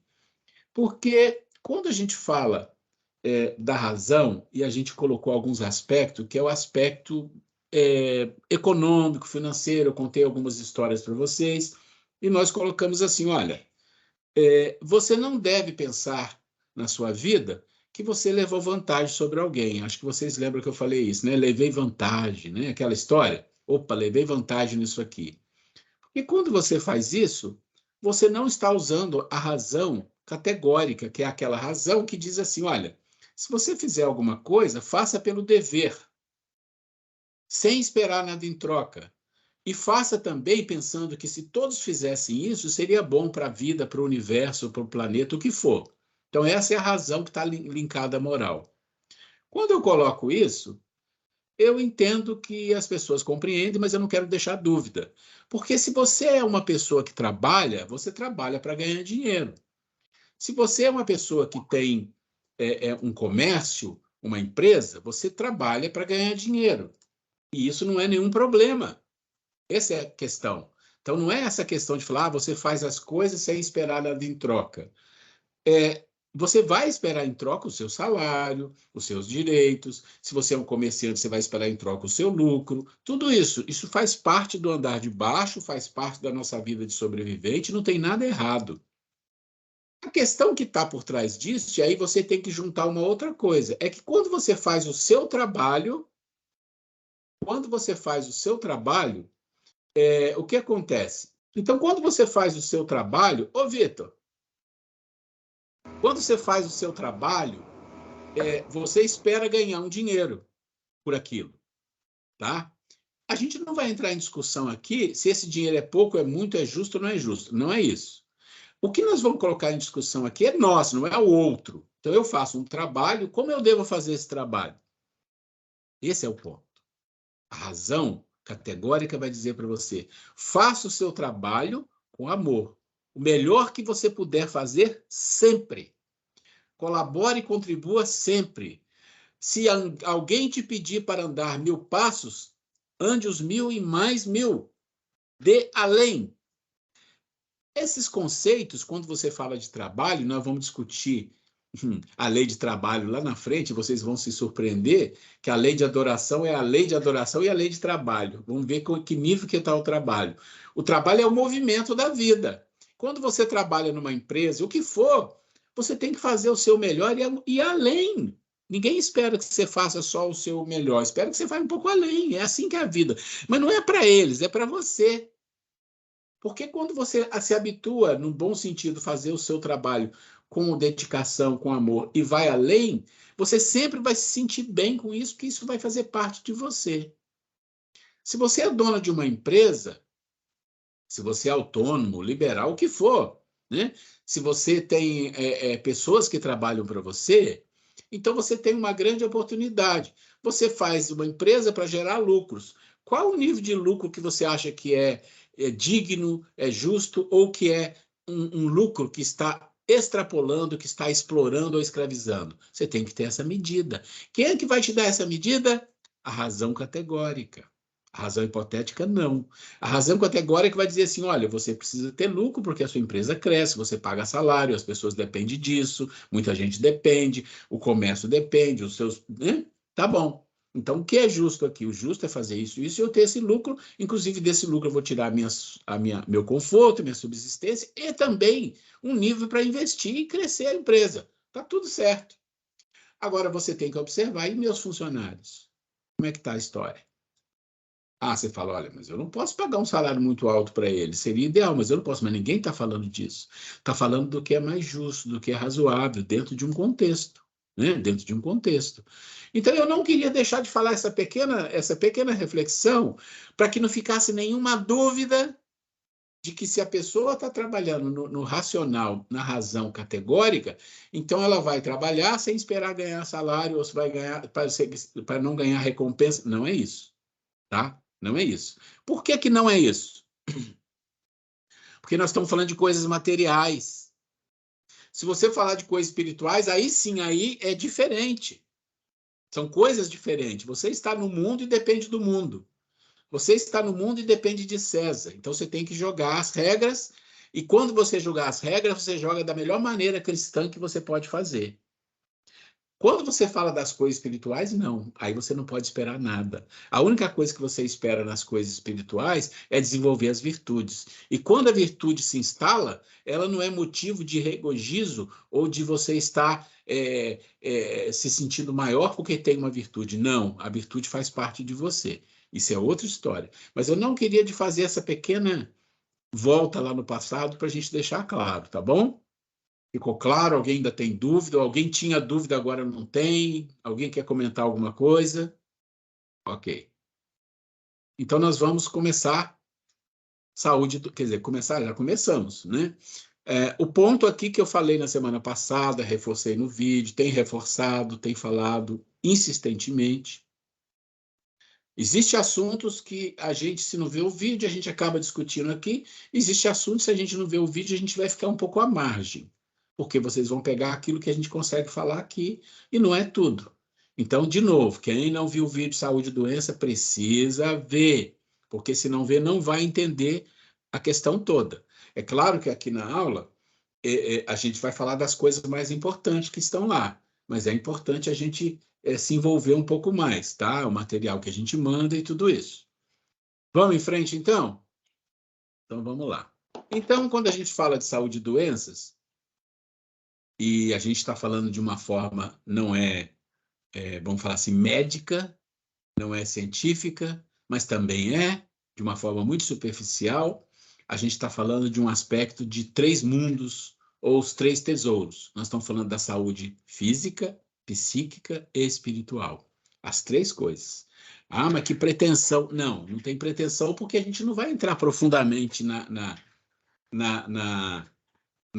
Porque quando a gente fala da razão, e a gente colocou alguns aspectos, que é o aspecto econômico, financeiro, eu contei algumas histórias para vocês, e nós colocamos assim, olha, você não deve pensar na sua vida que você levou vantagem sobre alguém. Acho que vocês lembram que eu falei isso, né? Levei vantagem, né? Aquela história. Opa, levei vantagem nisso aqui. E quando você faz isso, você não está usando a razão categórica, que é aquela razão que diz assim, olha, se você fizer alguma coisa, faça pelo dever, sem esperar nada em troca. E faça também pensando que se todos fizessem isso, seria bom para a vida, para o universo, para o planeta, o que for. Então, essa é a razão que está linkada à moral. Quando eu coloco isso, eu entendo que as pessoas compreendem, mas eu não quero deixar dúvida. Porque se você é uma pessoa que trabalha, você trabalha para ganhar dinheiro. Se você é uma pessoa que tem um comércio, uma empresa, você trabalha para ganhar dinheiro. E isso não é nenhum problema. Essa é a questão. Então, não é essa questão de falar, você faz as coisas sem esperar nada em troca. Você vai esperar em troca o seu salário, os seus direitos. Se você é um comerciante, você vai esperar em troca o seu lucro. Tudo isso faz parte do andar de baixo, faz parte da nossa vida de sobrevivente, não tem nada errado. A questão que está por trás disso, e aí você tem que juntar uma outra coisa, é que quando você faz o seu trabalho, o que acontece? Então, quando você faz o seu trabalho, ô Vitor, quando você faz o seu trabalho, você espera ganhar um dinheiro por aquilo, tá? A gente não vai entrar em discussão aqui se esse dinheiro é pouco, é muito, é justo ou não é justo. Não é isso. O que nós vamos colocar em discussão aqui é nosso, não é o outro. Então, eu faço um trabalho, como eu devo fazer esse trabalho? Esse é o ponto. A razão categórica vai dizer para você, faça o seu trabalho com amor. O melhor que você puder fazer, sempre. Colabore e contribua sempre. Se alguém te pedir para andar 1000 passos, ande os 1000 e mais 1000. Dê além. Esses conceitos, quando você fala de trabalho, nós vamos discutir a lei de trabalho lá na frente, vocês vão se surpreender que a lei de adoração é a lei de adoração e a lei de trabalho. Vamos ver com que nível que está o trabalho. O trabalho é o movimento da vida. Quando você trabalha numa empresa, o que for, você tem que fazer o seu melhor e além. Ninguém espera que você faça só o seu melhor, espera que você vá um pouco além. É assim que é a vida. Mas não é para eles, é para você. Porque quando você se habitua, no bom sentido, fazer o seu trabalho com dedicação, com amor, e vai além, você sempre vai se sentir bem com isso, porque isso vai fazer parte de você. Se você é dona de uma empresa, se você é autônomo, liberal, o que for, né? Se você tem pessoas que trabalham para você, então você tem uma grande oportunidade. Você faz uma empresa para gerar lucros. Qual o nível de lucro que você acha que é digno, é justo, ou que é um lucro que está extrapolando, que está explorando ou escravizando. Você tem que ter essa medida. Quem é que vai te dar essa medida? A razão categórica. A razão hipotética, não. A razão categórica vai dizer assim, olha, você precisa ter lucro porque a sua empresa cresce, você paga salário, as pessoas dependem disso, muita gente depende, o comércio depende, os seus... Né? Tá bom. Então, o que é justo aqui? O justo é fazer isso e eu ter esse lucro, inclusive desse lucro eu vou tirar meu conforto, minha subsistência e também um nível para investir e crescer a empresa. Tá tudo certo. Agora, você tem que observar, e meus funcionários? Como é que está a história? Ah, você fala, olha, mas eu não posso pagar um salário muito alto para eles. Seria ideal, mas eu não posso. Mas ninguém está falando disso. Está falando do que é mais justo, do que é razoável, dentro de um contexto. Né? Dentro de um contexto. Então, eu não queria deixar de falar essa pequena reflexão para que não ficasse nenhuma dúvida de que se a pessoa está trabalhando no racional, na razão categórica, então ela vai trabalhar sem esperar ganhar salário ou se vai ganhar para não ganhar recompensa. Não é isso. Tá? Não é isso. Por que que não é isso? Porque nós estamos falando de coisas materiais. Se você falar de coisas espirituais, aí sim, aí é diferente. São coisas diferentes. Você está no mundo e depende do mundo. Você está no mundo e depende de César. Então você tem que jogar as regras, e quando você jogar as regras, você joga da melhor maneira cristã que você pode fazer. Quando você fala das coisas espirituais, não. Aí você não pode esperar nada. A única coisa que você espera nas coisas espirituais é desenvolver as virtudes. E quando a virtude se instala, ela não é motivo de regozijo ou de você estar se sentindo maior porque tem uma virtude. Não, a virtude faz parte de você. Isso é outra história. Mas eu não queria de fazer essa pequena volta lá no passado para a gente deixar claro, tá bom? Ficou claro? Alguém ainda tem dúvida? Alguém tinha dúvida, agora não tem? Alguém quer comentar alguma coisa? Ok. Então, nós vamos começar saúde, quer dizer, já começamos, né? O ponto aqui que eu falei na semana passada, reforcei no vídeo, tem reforçado, tem falado insistentemente. Existem assuntos que a gente, se não vê o vídeo, a gente acaba discutindo aqui. Existem assuntos, se a gente não vê o vídeo, a gente vai ficar um pouco à margem. Porque vocês vão pegar aquilo que a gente consegue falar aqui e não é tudo. Então, de novo, quem não viu o vídeo Saúde e Doença precisa ver, porque se não ver, não vai entender a questão toda. É claro que aqui na aula a gente vai falar das coisas mais importantes que estão lá, mas é importante a gente se envolver um pouco mais, tá? O material que a gente manda e tudo isso. Vamos em frente, então? Então, vamos lá. Então, quando a gente fala de saúde e doenças, e a gente está falando de uma forma, não vamos falar assim, médica, não é científica, mas também é, de uma forma muito superficial, a gente está falando de um aspecto de 3 mundos, ou os 3 tesouros. Nós estamos falando da saúde física, psíquica e espiritual. As 3 coisas. Ah, mas que pretensão. Não, não tem pretensão, porque a gente não vai entrar profundamente na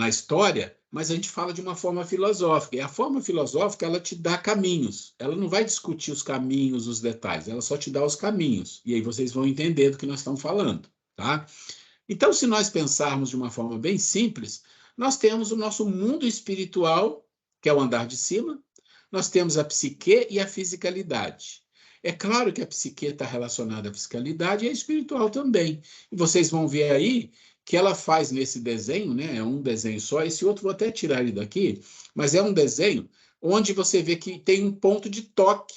história, mas a gente fala de uma forma filosófica. E a forma filosófica, ela te dá caminhos. Ela não vai discutir os caminhos, os detalhes. Ela só te dá os caminhos. E aí vocês vão entender do que nós estamos falando, tá? Então, se nós pensarmos de uma forma bem simples, nós temos o nosso mundo espiritual, que é o andar de cima, nós temos a psique e a fisicalidade. É claro que a psique está relacionada à fisicalidade e a espiritual também. E vocês vão ver aí que ela faz nesse desenho, né? É um desenho só, esse outro vou até tirar ele daqui, mas é um desenho onde você vê que tem um ponto de toque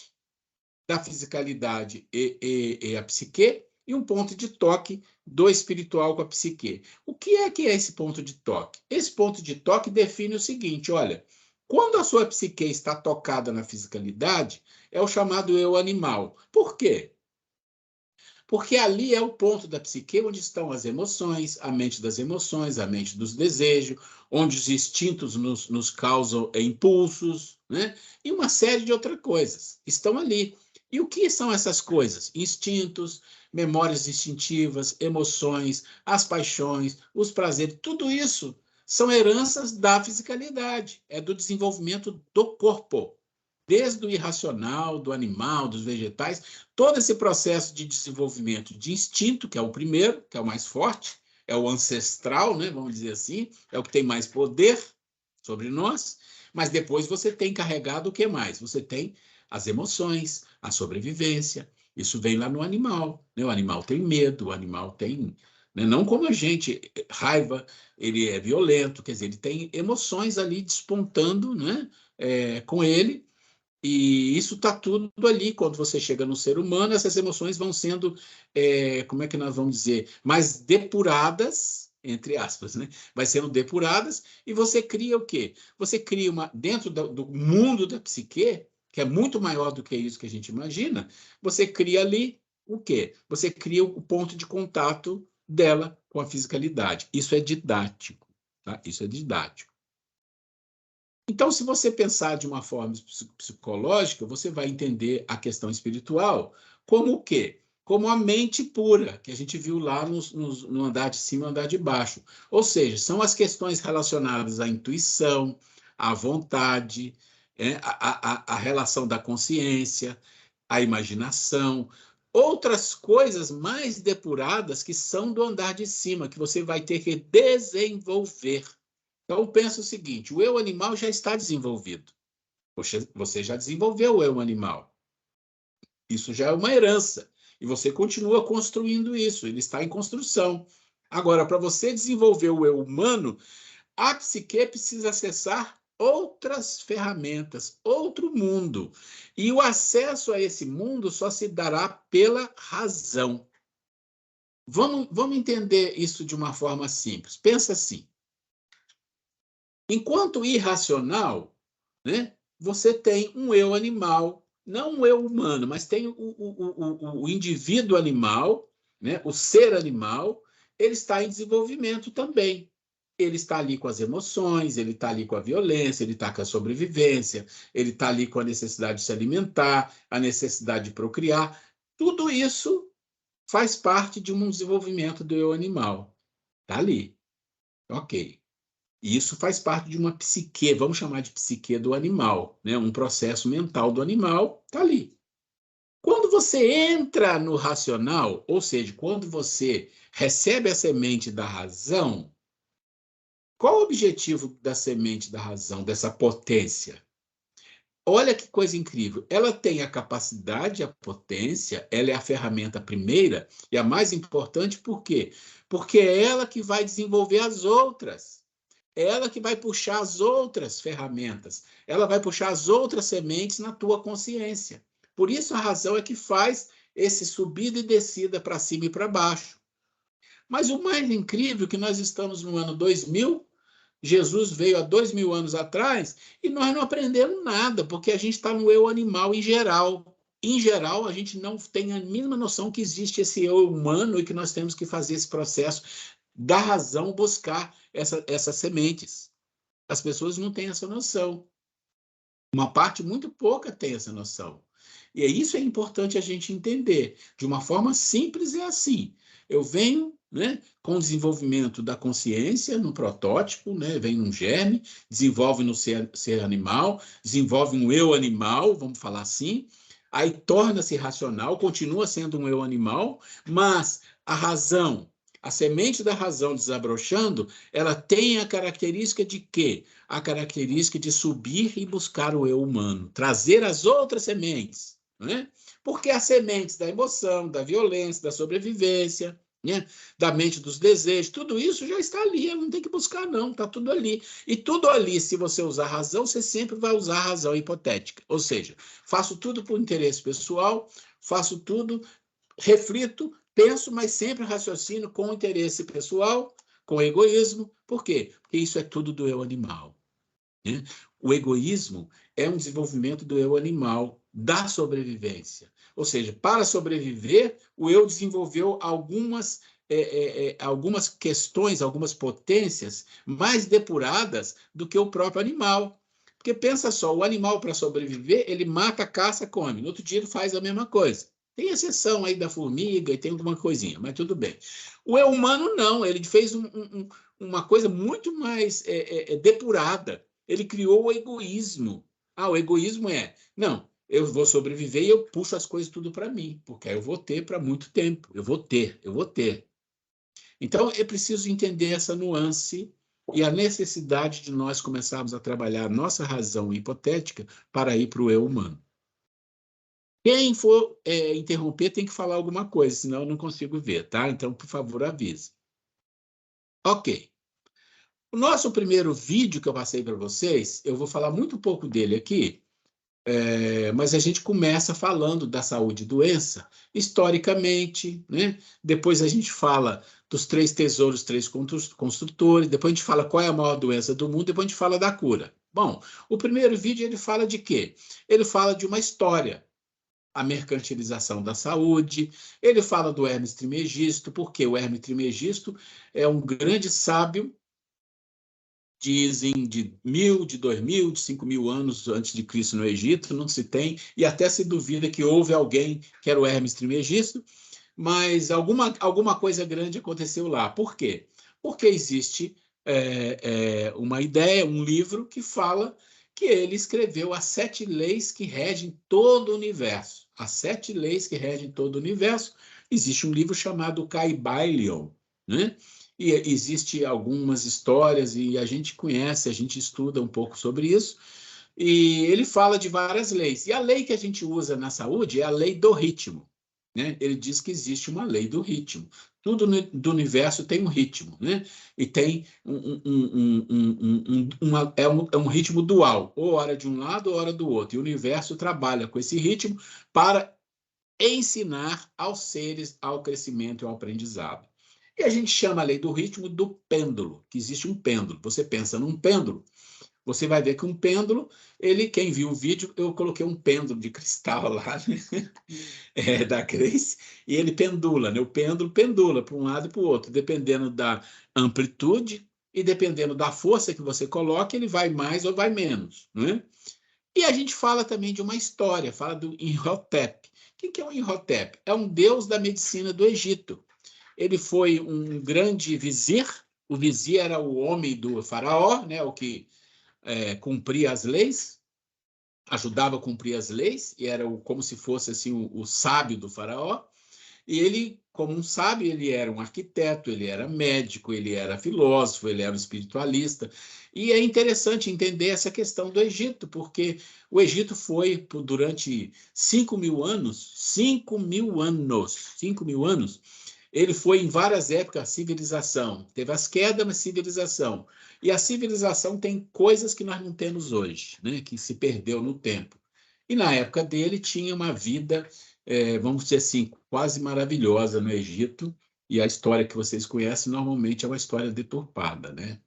da fisicalidade e a psique, e um ponto de toque do espiritual com a psique. O que é esse ponto de toque? Esse ponto de toque define o seguinte, olha, quando a sua psique está tocada na fisicalidade, é o chamado eu animal. Por quê? Porque ali é o ponto da psique onde estão as emoções, a mente das emoções, a mente dos desejos, onde os instintos nos causam impulsos, né? E uma série de outras coisas estão ali. E o que são essas coisas? Instintos, memórias instintivas, emoções, as paixões, os prazeres, tudo isso são heranças da fisicalidade, é do desenvolvimento do corpo. desde o irracional, do animal, dos vegetais, todo esse processo de desenvolvimento de instinto, que é o primeiro, que é o mais forte, é o ancestral, né, vamos dizer assim, é o que tem mais poder sobre nós, mas depois você tem carregado o que mais? Você tem as emoções, a sobrevivência, isso vem lá no animal, né? O animal tem medo, o animal tem, né? Não como a gente, raiva, ele é violento, quer dizer, ele tem emoções ali despontando, né? Com ele, e isso está tudo ali. Quando você chega no ser humano, essas emoções vão sendo, como é que nós vamos dizer, mais depuradas, entre aspas, né? Vai sendo depuradas, e você cria o quê? Você cria dentro do mundo da psique, que é muito maior do que isso que a gente imagina, você cria ali o quê? Você cria o ponto de contato dela com a fisicalidade. Isso é didático, tá? Isso é didático. Então, se você pensar de uma forma psicológica, você vai entender a questão espiritual como o quê? Como a mente pura, que a gente viu lá no andar de cima e no andar de baixo. Ou seja, são as questões relacionadas à intuição, à vontade, a relação da consciência, à imaginação, outras coisas mais depuradas que são do andar de cima, que você vai ter que desenvolver. Então, pensa o seguinte, o eu animal já está desenvolvido. Você já desenvolveu o eu animal. Isso já é uma herança. E você continua construindo isso, ele está em construção. Agora, para você desenvolver o eu humano, a psique precisa acessar outras ferramentas, outro mundo. E o acesso a esse mundo só se dará pela razão. Vamos entender isso de uma forma simples. Pensa assim. Enquanto irracional, né, você tem um eu animal, não um eu humano, mas tem o indivíduo animal, né, o ser animal, ele está em desenvolvimento também. Ele está ali com as emoções, ele está ali com a violência, ele está com a sobrevivência, ele está ali com a necessidade de se alimentar, a necessidade de procriar. Tudo isso faz parte de um desenvolvimento do eu animal. Está ali. Ok. E isso faz parte de uma psique, vamos chamar de psique do animal, né? Um processo mental do animal está ali. Quando você entra no racional, ou seja, quando você recebe a semente da razão, qual o objetivo da semente da razão, dessa potência? Olha que coisa incrível. Ela tem a capacidade, a potência, ela é a ferramenta primeira e a mais importante, por quê? Porque é ela que vai desenvolver as outras. É ela que vai puxar as outras ferramentas, ela vai puxar as outras sementes na tua consciência. Por isso a razão é que faz esse subida e descida para cima e para baixo. Mas o mais incrível é que nós estamos no ano 2000, Jesus veio há 2000 anos atrás e nós não aprendemos nada, porque a gente está no eu animal em geral. Em geral, a gente não tem a mínima noção que existe esse eu humano e que nós temos que fazer esse processo da razão buscar essas sementes. As pessoas não têm essa noção. Uma parte muito pouca tem essa noção. E isso é importante a gente entender. De uma forma simples é assim. Eu venho, né, com o desenvolvimento da consciência no protótipo, né, vem um germe, desenvolve no ser animal, desenvolve um eu animal, vamos falar assim, aí torna-se racional, continua sendo um eu animal, mas a razão, a semente da razão desabrochando, ela tem a característica de quê? A característica de subir e buscar o eu humano, trazer as outras sementes, né? Porque as sementes da emoção, da violência, da sobrevivência, né? Da mente dos desejos, tudo isso já está ali, não tem que buscar não, está tudo ali. E tudo ali, se você usar a razão, você sempre vai usar a razão hipotética. Ou seja, faço tudo por interesse pessoal, faço tudo, reflito, penso, mas sempre raciocínio com interesse pessoal, com egoísmo. Por quê? Porque isso é tudo do eu animal. Né? O egoísmo é um desenvolvimento do eu animal, da sobrevivência. Ou seja, para sobreviver, o eu desenvolveu algumas questões, algumas potências mais depuradas do que o próprio animal. Porque pensa só, o animal, para sobreviver, ele mata, caça, come. No outro dia ele faz a mesma coisa. Tem exceção aí da formiga e tem alguma coisinha, mas tudo bem. O eu humano não, ele fez uma coisa muito mais depurada. Ele criou o egoísmo. O egoísmo não, eu vou sobreviver e eu puxo as coisas tudo para mim, porque aí eu vou ter para muito tempo. Eu vou ter. Então, é preciso entender essa nuance e a necessidade de nós começarmos a trabalhar nossa razão hipotética para ir para o eu humano. Quem for interromper tem que falar alguma coisa, senão eu não consigo ver, tá? Então, por favor, avise. Ok. O nosso primeiro vídeo que eu passei para vocês, eu vou falar muito pouco dele aqui, mas a gente começa falando da saúde e doença, historicamente, né? Depois a gente fala dos 3 tesouros, 3 construtores, depois a gente fala qual é a maior doença do mundo, depois a gente fala da cura. Bom, o primeiro vídeo ele fala de quê? Ele fala de uma história, a mercantilização da saúde, ele fala do Hermes Trismegisto, porque o Hermes Trismegisto é um grande sábio, dizem de 1000, de 2000, de 5000 anos antes de Cristo no Egito, não se tem, e até se duvida que houve alguém que era o Hermes Trismegisto, mas alguma coisa grande aconteceu lá. Por quê? Porque existe uma ideia, um livro que fala que ele escreveu as 7 leis que regem todo o universo. As 7 leis que regem todo o universo. Existe um livro chamado Kybalion, né? E existe algumas histórias e a gente conhece, a gente estuda um pouco sobre isso. E ele fala de várias leis. E a lei que a gente usa na saúde é a lei do ritmo, né? Ele diz que existe uma lei do ritmo. Tudo do universo tem um ritmo, né? E tem um ritmo dual, ou hora de um lado, ou hora do outro. E o universo trabalha com esse ritmo para ensinar aos seres ao crescimento e ao aprendizado. E a gente chama a lei do ritmo do pêndulo, que existe um pêndulo. Você pensa num pêndulo, você vai ver que um pêndulo, quem viu o vídeo, eu coloquei um pêndulo de cristal lá, né? Da Grace, e ele pendula, né? O pêndulo pendula para um lado e para o outro, dependendo da amplitude e dependendo da força que você coloca, ele vai mais ou vai menos, né? E a gente fala também de uma história, fala do Imhotep. Quem que é o Imhotep? É um deus da medicina do Egito. Ele foi um grande vizir. O vizir era o homem do faraó, né? O que cumpria as leis, ajudava a cumprir as leis, e era como se fosse assim, o sábio do faraó. E ele, como um sábio, ele era um arquiteto, ele era médico, ele era filósofo, ele era um espiritualista. E é interessante entender essa questão do Egito, porque o Egito foi, durante 5.000 anos, 5.000 anos, ele foi em várias épocas civilização. Teve as quedas, mas civilização. E a civilização tem coisas que nós não temos hoje, né? Que se perdeu no tempo. E na época dele tinha uma vida, vamos dizer assim, quase maravilhosa no Egito. E a história que vocês conhecem normalmente é uma história deturpada, né?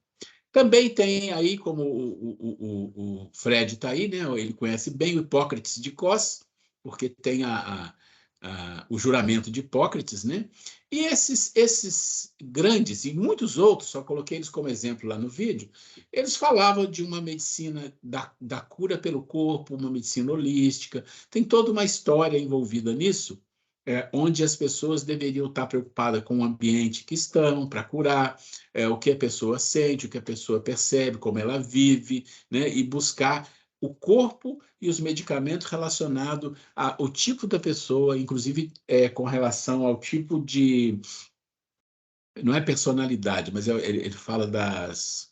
Também tem aí, como o Fred está aí, né? Ele conhece bem o Hipócrates de Kos, porque tem o juramento de Hipócrates, né? E esses grandes, e muitos outros, só coloquei eles como exemplo lá no vídeo, eles falavam de uma medicina da cura pelo corpo, uma medicina holística, tem toda uma história envolvida nisso, onde as pessoas deveriam estar preocupadas com o ambiente que estão para curar, o que a pessoa sente, o que a pessoa percebe, como ela vive, né? E buscar o corpo e os medicamentos relacionados ao tipo da pessoa, inclusive com relação ao tipo de... Não é personalidade, mas ele fala das...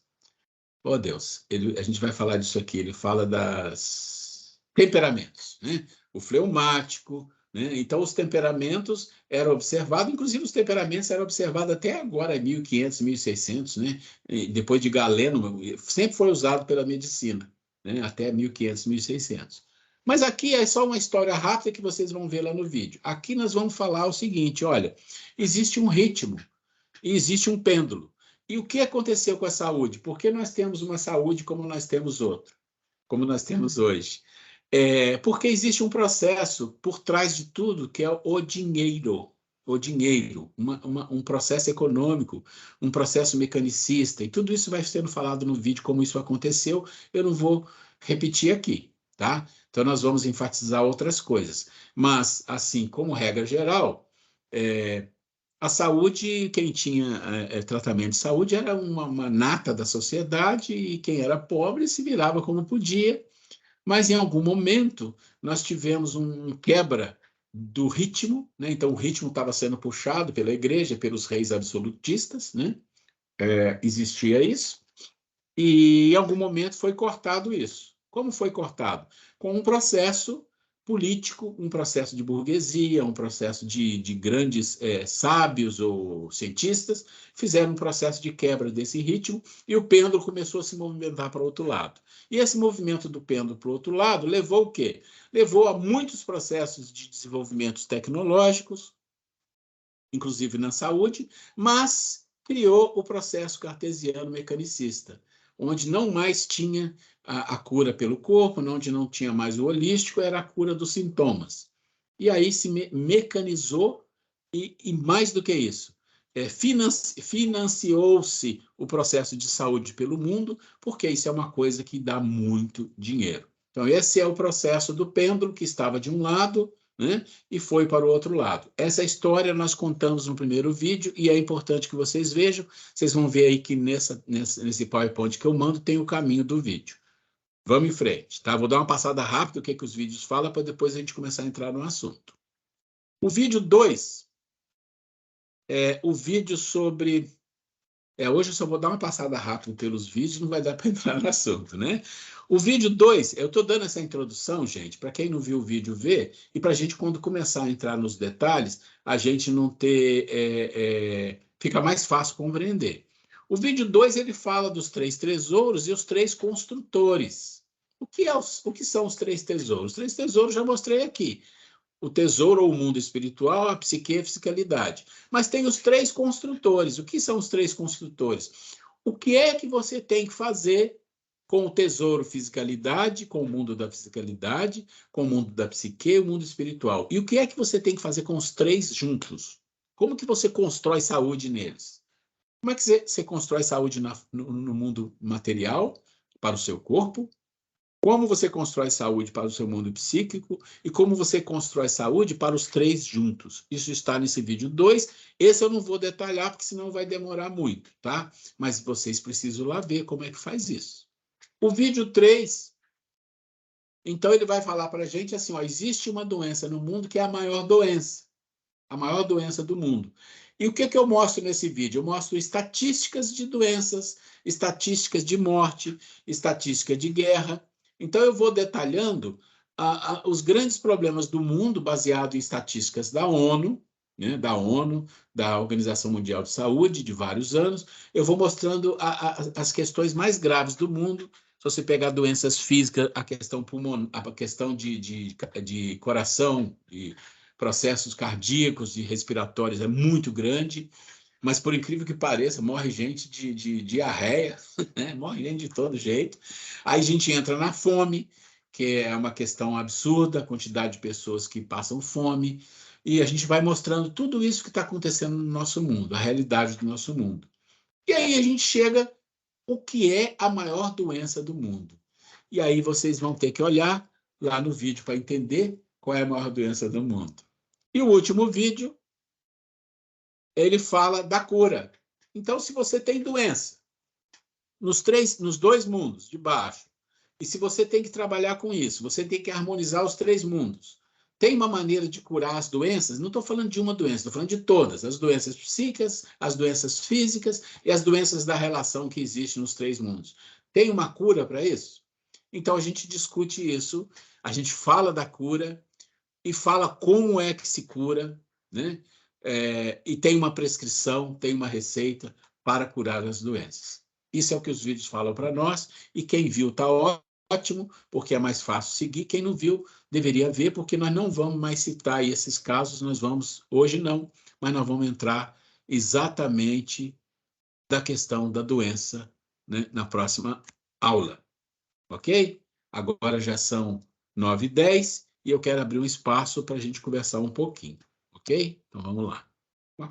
Oh, Deus, a gente vai falar disso aqui, ele fala das temperamentos, né? O fleumático, né? Então, os temperamentos eram observados, inclusive os temperamentos eram observados até agora, 1500, 1600, né? E depois de Galeno, sempre foi usado pela medicina, né? Até 1500, 1600. Mas aqui é só uma história rápida que vocês vão ver lá no vídeo. Aqui nós vamos falar o seguinte, olha, existe um ritmo e existe um pêndulo. E o que aconteceu com a saúde? Por que nós temos uma saúde como nós temos outra? Como nós temos hoje? Porque existe um processo por trás de tudo que é o dinheiro. O dinheiro, um processo econômico, um processo mecanicista. E tudo isso vai sendo falado no vídeo, como isso aconteceu. Eu não vou repetir aqui, tá? Então, nós vamos enfatizar outras coisas. Mas, assim, como regra geral, a saúde, quem tinha tratamento de saúde era uma nata da sociedade e quem era pobre se virava como podia, mas em algum momento nós tivemos um quebra do ritmo, né? Então o ritmo estava sendo puxado pela igreja, pelos reis absolutistas, né? Existia isso, e em algum momento foi cortado isso. Como foi cortado? Com um processo político, um processo de burguesia, um processo de grandes sábios ou cientistas, fizeram um processo de quebra desse ritmo e o pêndulo começou a se movimentar para o outro lado. E esse movimento do pêndulo para o outro lado levou o quê? Levou a muitos processos de desenvolvimentos tecnológicos, inclusive na saúde, mas criou o processo cartesiano mecanicista, onde não mais tinha a cura pelo corpo, onde não tinha mais o holístico, era a cura dos sintomas. E aí se mecanizou e mais do que isso, financiou-se o processo de saúde pelo mundo, porque isso é uma coisa que dá muito dinheiro. Então, esse é o processo do pêndulo, que estava de um lado, né, e foi para o outro lado. Essa história nós contamos no primeiro vídeo e é importante que vocês vejam. Vocês vão ver aí que nesse PowerPoint que eu mando tem o caminho do vídeo. Vamos em frente, tá? Vou dar uma passada rápida o que os vídeos falam para depois a gente começar a entrar no assunto. O vídeo 2 é o vídeo sobre... hoje eu só vou dar uma passada rápida pelos vídeos, não vai dar para entrar no assunto, né? O vídeo 2, eu estou dando essa introdução, gente, para quem não viu o vídeo ver, e para a gente, quando começar a entrar nos detalhes, a gente não ter... fica mais fácil compreender. O vídeo 2, ele fala dos 3 tesouros e os 3 construtores. O que são os 3 tesouros? Os 3 tesouros já mostrei aqui. O tesouro ou o mundo espiritual, a psique e a fisicalidade. Mas tem os 3 construtores. O que são os 3 construtores? O que é que você tem que fazer com o tesouro fisicalidade, com o mundo da fisicalidade, com o mundo da psique e o mundo espiritual? E o que é que você tem que fazer com os 3 juntos? Como que você constrói saúde neles? Como é que você constrói saúde no mundo material, para o seu corpo? Como você constrói saúde para o seu mundo psíquico e como você constrói saúde para os 3 juntos. Isso está nesse vídeo 2. Esse eu não vou detalhar, porque senão vai demorar muito, tá? Mas vocês precisam lá ver como é que faz isso. O vídeo 3, então ele vai falar para a gente assim, ó, existe uma doença no mundo que é a maior doença do mundo. E o que eu mostro nesse vídeo? Eu mostro estatísticas de doenças, estatísticas de morte, estatística de guerra. Então, eu vou detalhando os grandes problemas do mundo, baseado em estatísticas da ONU, né, da Organização Mundial de Saúde, de vários anos. Eu vou mostrando as questões mais graves do mundo. Se você pegar doenças físicas, a questão pulmonar, a questão de coração, de processos cardíacos e respiratórios é muito grande. Mas, por incrível que pareça, morre gente de diarreia, né? Morre gente de todo jeito. Aí a gente entra na fome, que é uma questão absurda, a quantidade de pessoas que passam fome, e a gente vai mostrando tudo isso que está acontecendo no nosso mundo, a realidade do nosso mundo. E aí a gente chega o que é a maior doença do mundo. E aí vocês vão ter que olhar lá no vídeo para entender qual é a maior doença do mundo. E o último vídeo, ele fala da cura. Então, se você tem doença nos 2 mundos de baixo, e se você tem que trabalhar com isso, você tem que harmonizar os 3 mundos. Tem uma maneira de curar as doenças? Não estou falando de uma doença, estou falando de todas. As doenças psíquicas, as doenças físicas e as doenças da relação que existe nos 3 mundos. Tem uma cura para isso? Então, a gente discute isso, a gente fala da cura e fala como é que se cura, né? E tem uma prescrição, tem uma receita para curar as doenças. Isso é o que os vídeos falam para nós, e quem viu está ótimo, porque é mais fácil seguir. Quem não viu, deveria ver, porque nós não vamos mais citar esses casos, hoje não, mas nós vamos entrar exatamente da questão da doença, né, na próxima aula, ok? Agora já são 9h10 e eu quero abrir um espaço para a gente conversar um pouquinho. Ok? Então, vamos lá. Uma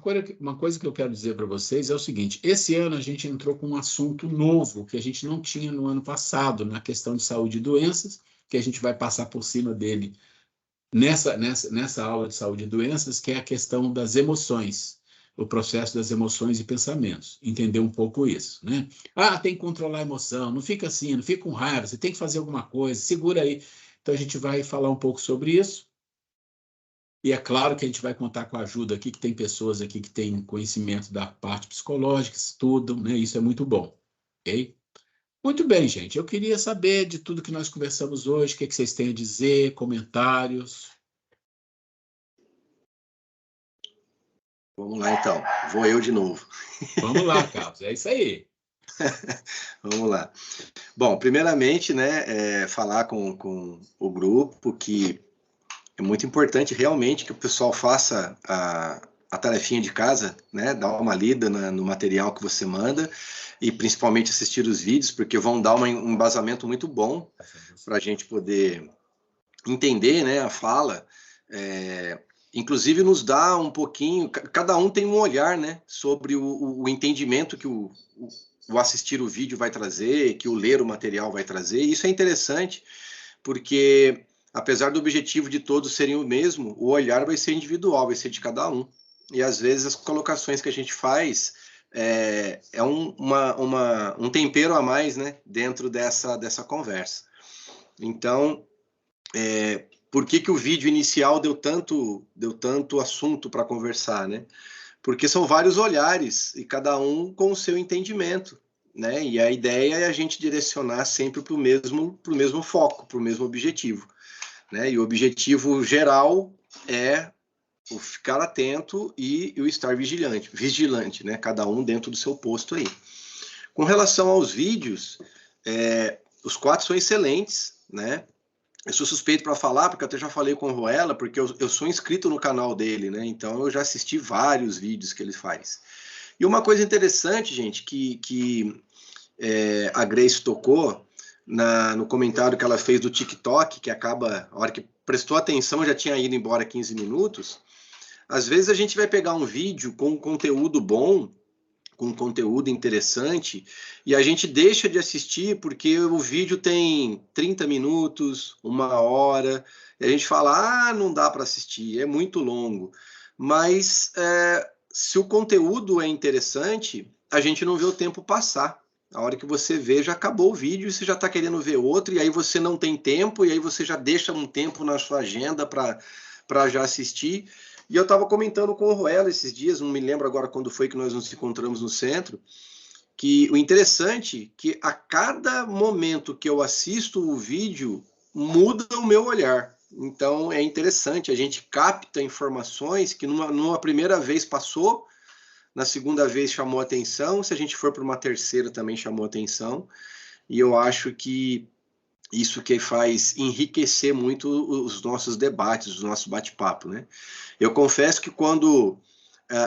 coisa que eu quero dizer para vocês é o seguinte, esse ano a gente entrou com um assunto novo, que a gente não tinha no ano passado, na questão de saúde e doenças, que a gente vai passar por cima dele nessa aula de saúde e doenças, que é a questão das emoções. o processo das emoções e pensamentos, entender um pouco isso, né? Ah, tem que controlar a emoção, não fica assim, não fica com raiva, você tem que fazer alguma coisa, segura aí. Então, a gente vai falar um pouco sobre isso. E é claro que a gente vai contar com a ajuda aqui, que tem pessoas aqui que têm conhecimento da parte psicológica, estudam, né? Isso é muito bom, ok? Muito bem, gente. Eu queria saber de tudo que nós conversamos hoje, o que vocês têm a dizer, comentários. Vamos lá, então. Vou eu de novo. Vamos lá, Carlos. É isso aí. Vamos lá. Bom, primeiramente, né, falar com o grupo que é muito importante realmente que o pessoal faça a tarefinha de casa, né, dar uma lida no material que você manda e principalmente assistir os vídeos, porque vão dar um embasamento muito bom para a gente poder entender, né, a fala. Inclusive nos dá um pouquinho, cada um tem um olhar, né, sobre o entendimento que o assistir o vídeo vai trazer, que o ler o material vai trazer. E isso é interessante, porque apesar do objetivo de todos serem o mesmo, o olhar vai ser individual, vai ser de cada um. E às vezes as colocações que a gente faz um tempero a mais, né, dentro dessa conversa. Então, por que o vídeo inicial deu tanto assunto para conversar, né? Porque são vários olhares e cada um com o seu entendimento, né? E a ideia é a gente direcionar sempre para o mesmo foco, para o mesmo objetivo, né? E o objetivo geral é o ficar atento e o estar vigilante, né? Cada um dentro do seu posto aí. Com relação aos vídeos, os 4 são excelentes, né? Eu sou suspeito para falar, porque eu até já falei com o Ruela, porque eu sou inscrito no canal dele, né? Então eu já assisti vários vídeos que ele faz. E uma coisa interessante, gente, que a Grace tocou no comentário que ela fez do TikTok, que acaba, a hora que prestou atenção, já tinha ido embora 15 minutos. Às vezes a gente vai pegar um vídeo com conteúdo bom, com conteúdo interessante, e a gente deixa de assistir porque o vídeo tem 30 minutos, 1 hora, e a gente fala, não dá para assistir, é muito longo. Mas se o conteúdo é interessante, a gente não vê o tempo passar. A hora que você vê, já acabou o vídeo e você já está querendo ver outro, e aí você não tem tempo, e aí você já deixa um tempo na sua agenda para já assistir. E eu estava comentando com o Ruela esses dias, não me lembro agora quando foi que nós nos encontramos no centro, que o interessante é que a cada momento que eu assisto o vídeo, muda o meu olhar. Então é interessante, a gente capta informações que numa primeira vez passou, na segunda vez chamou atenção, se a gente for para uma terceira também chamou atenção, e eu acho que isso que faz enriquecer muito os nossos debates, o nosso bate-papo, né? Eu confesso que quando,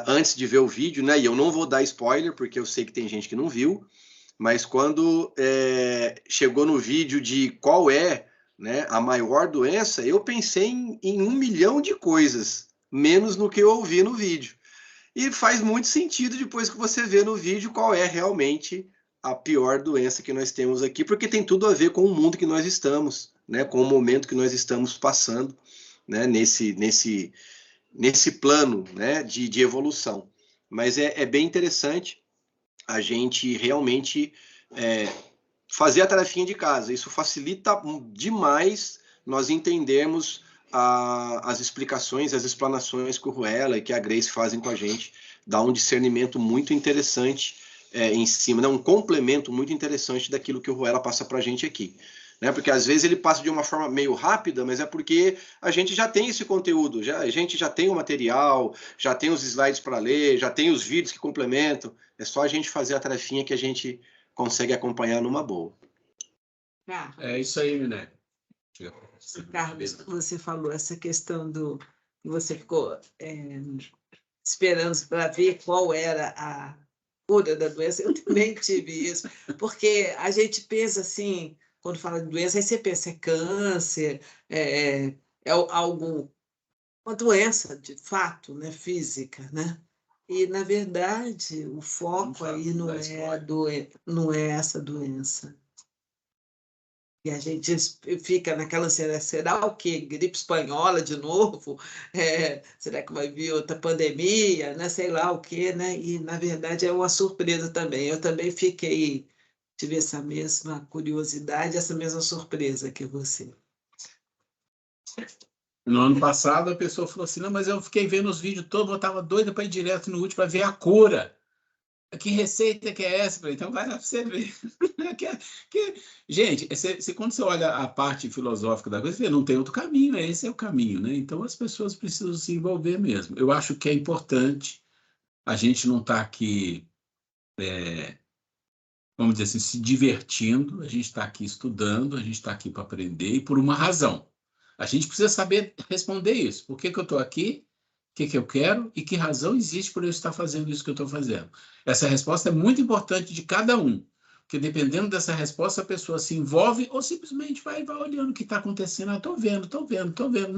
antes de ver o vídeo, né, e eu não vou dar spoiler, porque eu sei que tem gente que não viu, mas quando chegou no vídeo de qual é, né, a maior doença, eu pensei em 1 milhão de coisas, menos no que eu ouvi no vídeo. E faz muito sentido depois que você vê no vídeo qual é realmente a pior doença que nós temos aqui, porque tem tudo a ver com o mundo que nós estamos, né, com o momento que nós estamos passando, né, nesse plano, né, de evolução. Mas é bem interessante a gente realmente fazer a tarefinha de casa. Isso facilita demais nós entendermos as explicações, as explanações que o Ruela e que a Grace fazem com a gente. Dá um discernimento muito interessante em cima, né? Um complemento muito interessante daquilo que o Ruela passa para a gente aqui. Né? Porque às vezes ele passa de uma forma meio rápida, mas é porque a gente já tem esse conteúdo, a gente já tem o material, já tem os slides para ler, já tem os vídeos que complementam. É só a gente fazer a tarefinha que a gente consegue acompanhar numa boa. É isso aí, Miné. Carlos, você falou essa questão que você ficou esperando para ver qual era a cura da doença. Eu também tive isso, porque a gente pensa assim, quando fala de doença, aí você pensa câncer, é algo, uma doença de fato, né, física, né? E, na verdade, o foco aí não é essa doença. E a gente fica naquela cena, será o quê? Gripe espanhola de novo? Será que vai vir outra pandemia? Né? Sei lá o quê, né? E, na verdade, é uma surpresa também. Eu também tive essa mesma curiosidade, essa mesma surpresa que você. No ano passado, a pessoa falou assim, não, mas eu fiquei vendo os vídeos todos, eu estava doida para ir direto no último para ver a cura. Que receita que é essa? Então vai lá para você ver. Gente, quando você olha a parte filosófica da coisa, você vê, não tem outro caminho, esse é o caminho, né? Então as pessoas precisam se envolver mesmo. Eu acho que é importante, a gente não está aqui, vamos dizer assim, se divertindo, a gente está aqui estudando, a gente está aqui para aprender e por uma razão. A gente precisa saber responder isso. Por que eu estou aqui? O que eu quero e que razão existe por eu estar fazendo isso que eu estou fazendo? Essa resposta é muito importante de cada um, porque dependendo dessa resposta, a pessoa se envolve ou simplesmente vai olhando o que está acontecendo. Estou vendo, estou vendo, estou vendo.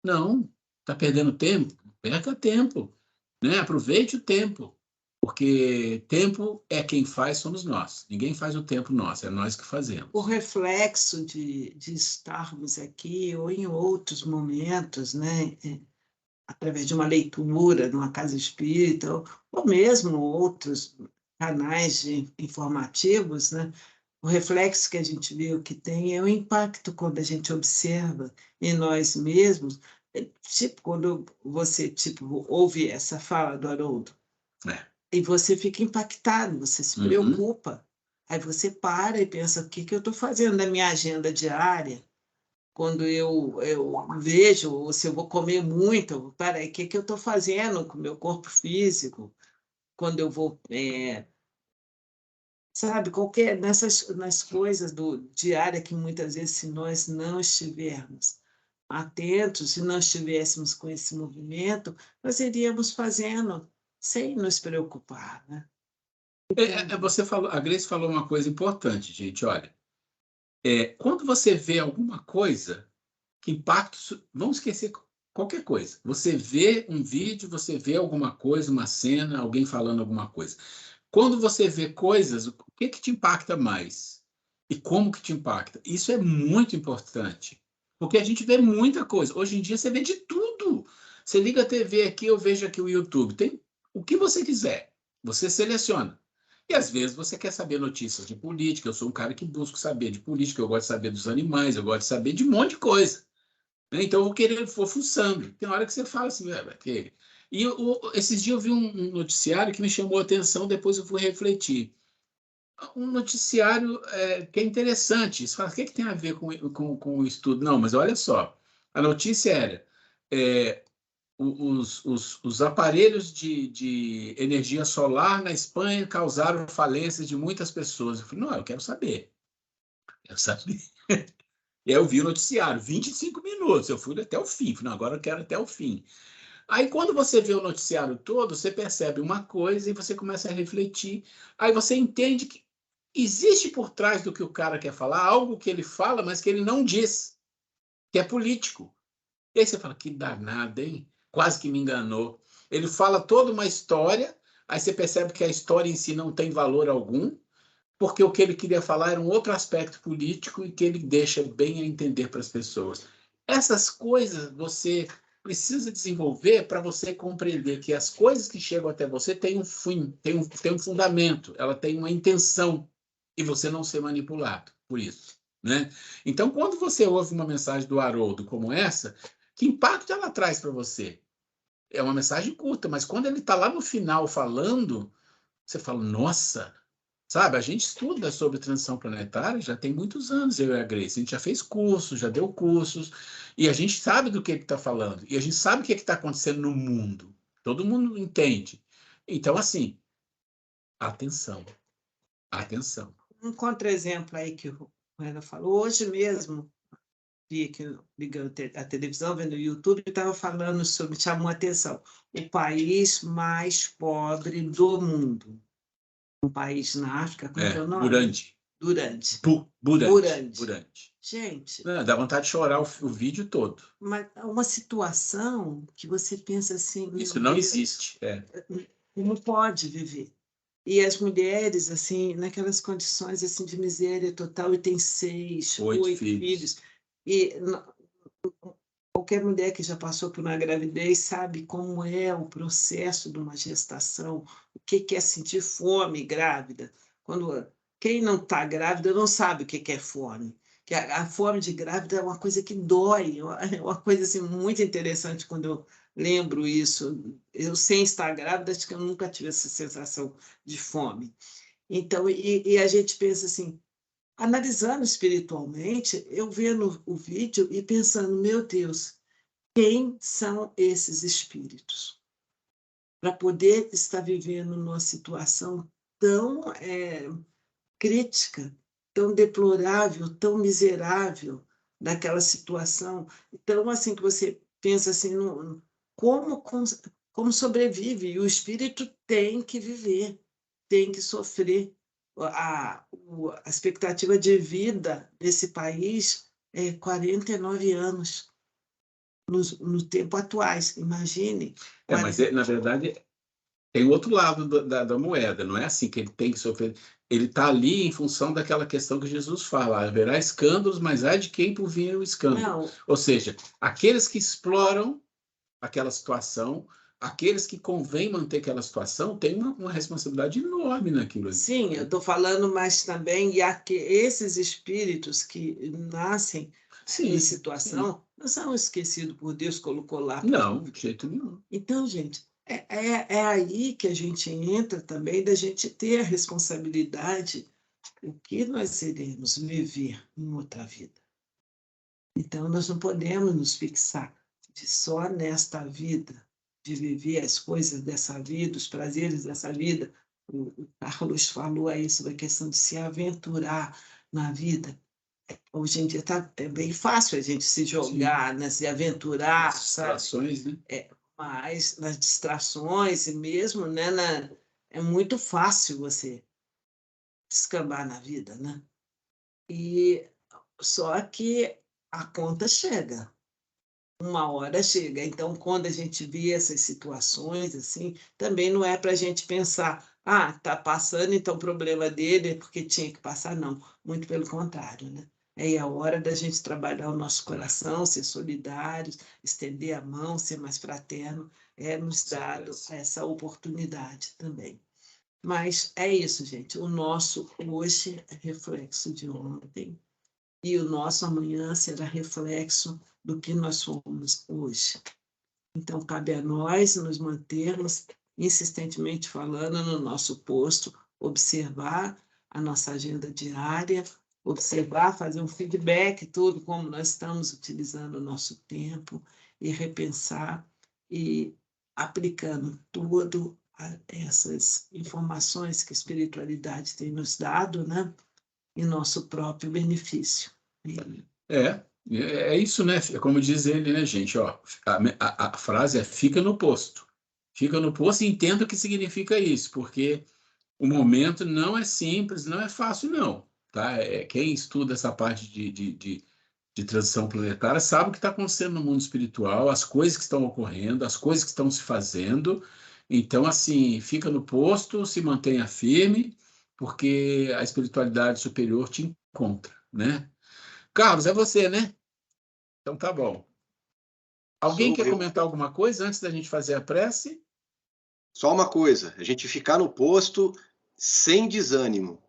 Não, está perdendo tempo? Perca tempo, né? Aproveite o tempo, porque tempo é quem faz, somos nós. Ninguém faz o tempo nosso, é nós que fazemos. O reflexo de estarmos aqui ou em outros momentos, né? Através de uma leitura numa casa espírita, ou mesmo outros canais informativos, né? O reflexo que a gente viu que tem é o impacto quando a gente observa em nós mesmos, tipo, quando você ouve essa fala do Haroldo, e você fica impactado, você se preocupa, aí você para e pensa, o que eu estou fazendo na minha agenda diária? Quando eu vejo, ou se eu vou comer muito, peraí, o que eu estou fazendo com o meu corpo físico? Quando eu vou, sabe, nas coisas do diário que muitas vezes, se nós não estivermos atentos, se não estivéssemos com esse movimento, nós iríamos fazendo sem nos preocupar, né? Você falou, a Grace falou uma coisa importante, gente, olha, quando você vê alguma coisa, que impacto, vamos esquecer qualquer coisa. Você vê um vídeo, você vê alguma coisa, uma cena, alguém falando alguma coisa. Quando você vê coisas, o que te impacta mais? E como que te impacta? Isso é muito importante, porque a gente vê muita coisa. Hoje em dia você vê de tudo. Você liga a TV aqui, eu vejo aqui o YouTube. Tem o que você quiser. Você seleciona. E às vezes você quer saber notícias de política. Eu sou um cara que busco saber de política, eu gosto de saber dos animais, eu gosto de saber de um monte de coisa. Então, eu vou querer, for fuçando. Tem hora que você fala assim, que... E esses dias eu vi um noticiário que me chamou a atenção, depois eu fui refletir. Um noticiário que é interessante. Você fala, o que tem a ver com o estudo? Não, mas olha só. A notícia era os aparelhos de energia solar na Espanha causaram falências de muitas pessoas. Eu falei, não, eu quero saber. Quero saber. E aí eu vi o noticiário, 25 minutos, eu fui até o fim, falei, não, agora eu quero até o fim. Aí quando você vê o noticiário todo, você percebe uma coisa e você começa a refletir. Aí você entende que existe por trás do que o cara quer falar algo que ele fala, mas que ele não diz, que é político. E aí você fala, que danado, hein? Quase que me enganou. Ele fala toda uma história, aí você percebe que a história em si não tem valor algum, porque o que ele queria falar era um outro aspecto político e que ele deixa bem a entender para as pessoas. Essas coisas você precisa desenvolver para você compreender que as coisas que chegam até você têm um fim, têm um fundamento, ela tem uma intenção e você não ser manipulado por isso, né? Então, quando você ouve uma mensagem do Haroldo como essa, que impacto ela traz para você? É uma mensagem curta, mas quando ele está lá no final falando, você fala, nossa, sabe, a gente estuda sobre transição planetária já tem muitos anos, eu e a Grace. A gente já fez cursos, já deu cursos, e a gente sabe do que ele está falando, e a gente sabe o que está acontecendo no mundo. Todo mundo entende. Então, assim, atenção, atenção. Um contra-exemplo aí que o Ana falou, hoje mesmo, vi que ligando a televisão, vendo o YouTube, estava falando sobre, chamou a atenção, o país mais pobre do mundo. Um país na África, como é o nome? Burundi. Burundi. Gente... Dá vontade de chorar o vídeo todo. Mas uma situação que você pensa assim... Isso não existe. Não pode viver. E as mulheres, assim, naquelas condições assim, de miséria total, e tem 6, 8 filhos. E qualquer mulher que já passou por uma gravidez sabe como é o processo de uma gestação, o que é sentir fome grávida. Quem não está grávida não sabe o que é fome. Que a fome de grávida é uma coisa que dói, é uma coisa assim, muito interessante quando eu lembro isso. Eu, sem estar grávida, acho que eu nunca tive essa sensação de fome. Então, e a gente pensa assim, analisando espiritualmente, eu vendo o vídeo e pensando, meu Deus, quem são esses espíritos? Para poder estar vivendo numa situação tão crítica, tão deplorável, tão miserável daquela situação. Então, assim, que você pensa assim, como sobrevive? E o espírito tem que viver, tem que sofrer. A expectativa de vida desse país é 49 anos no tempo atuais, imagine. Mas, na verdade, tem o outro lado da moeda, não é assim que ele tem que sofrer. Ele está ali em função daquela questão que Jesus fala: haverá escândalos, mas há de quem por vir o escândalo. Não. Ou seja, aqueles que exploram aquela situação, aqueles que convém manter aquela situação, têm uma responsabilidade enorme naquilo ali. Sim, eu estou falando, mas também esses espíritos que nascem em situação não são esquecidos por Deus, colocou lá. Não, de jeito nenhum. Então, gente, é aí que a gente entra também, da gente ter a responsabilidade o que nós iremos viver em outra vida. Então, nós não podemos nos fixar de só nesta vida, de viver as coisas dessa vida, os prazeres dessa vida. O Carlos falou aí sobre a questão de se aventurar na vida. Hoje em dia é bem fácil a gente se jogar, né, se aventurar. As distrações, né? Mas nas distrações e mesmo, né, é muito fácil você descambar na vida, né? E só que a conta chega, uma hora chega. Então, quando a gente vê essas situações assim, também não é para a gente pensar, tá passando, então o problema dele é porque tinha que passar, não. Muito pelo contrário, né? É a hora da gente trabalhar o nosso coração, ser solidários, estender a mão, ser mais fraterno, nos dado essa oportunidade também. Mas é isso, gente. O nosso hoje é reflexo de ontem e o nosso amanhã será reflexo do que nós somos hoje. Então, cabe a nós nos mantermos insistentemente falando no nosso posto, observar a nossa agenda diária, observar, fazer um feedback, tudo como nós estamos utilizando o nosso tempo e repensar e aplicando tudo essas informações que a espiritualidade tem nos dado, né, em nosso próprio benefício. É isso, né? Como diz ele, né, gente? Ó, a frase é: fica no posto. Fica no posto e entenda o que significa isso, porque o momento não é simples, não é fácil, não. Tá? Quem estuda essa parte de transição planetária sabe o que está acontecendo no mundo espiritual, as coisas que estão ocorrendo, as coisas que estão se fazendo. Então, assim, fica no posto, se mantenha firme, porque a espiritualidade superior te encontra, né? Carlos, é você, né? Então tá bom. Alguém quer comentar alguma coisa antes da gente fazer a prece? Só uma coisa, a gente ficar no posto sem desânimo.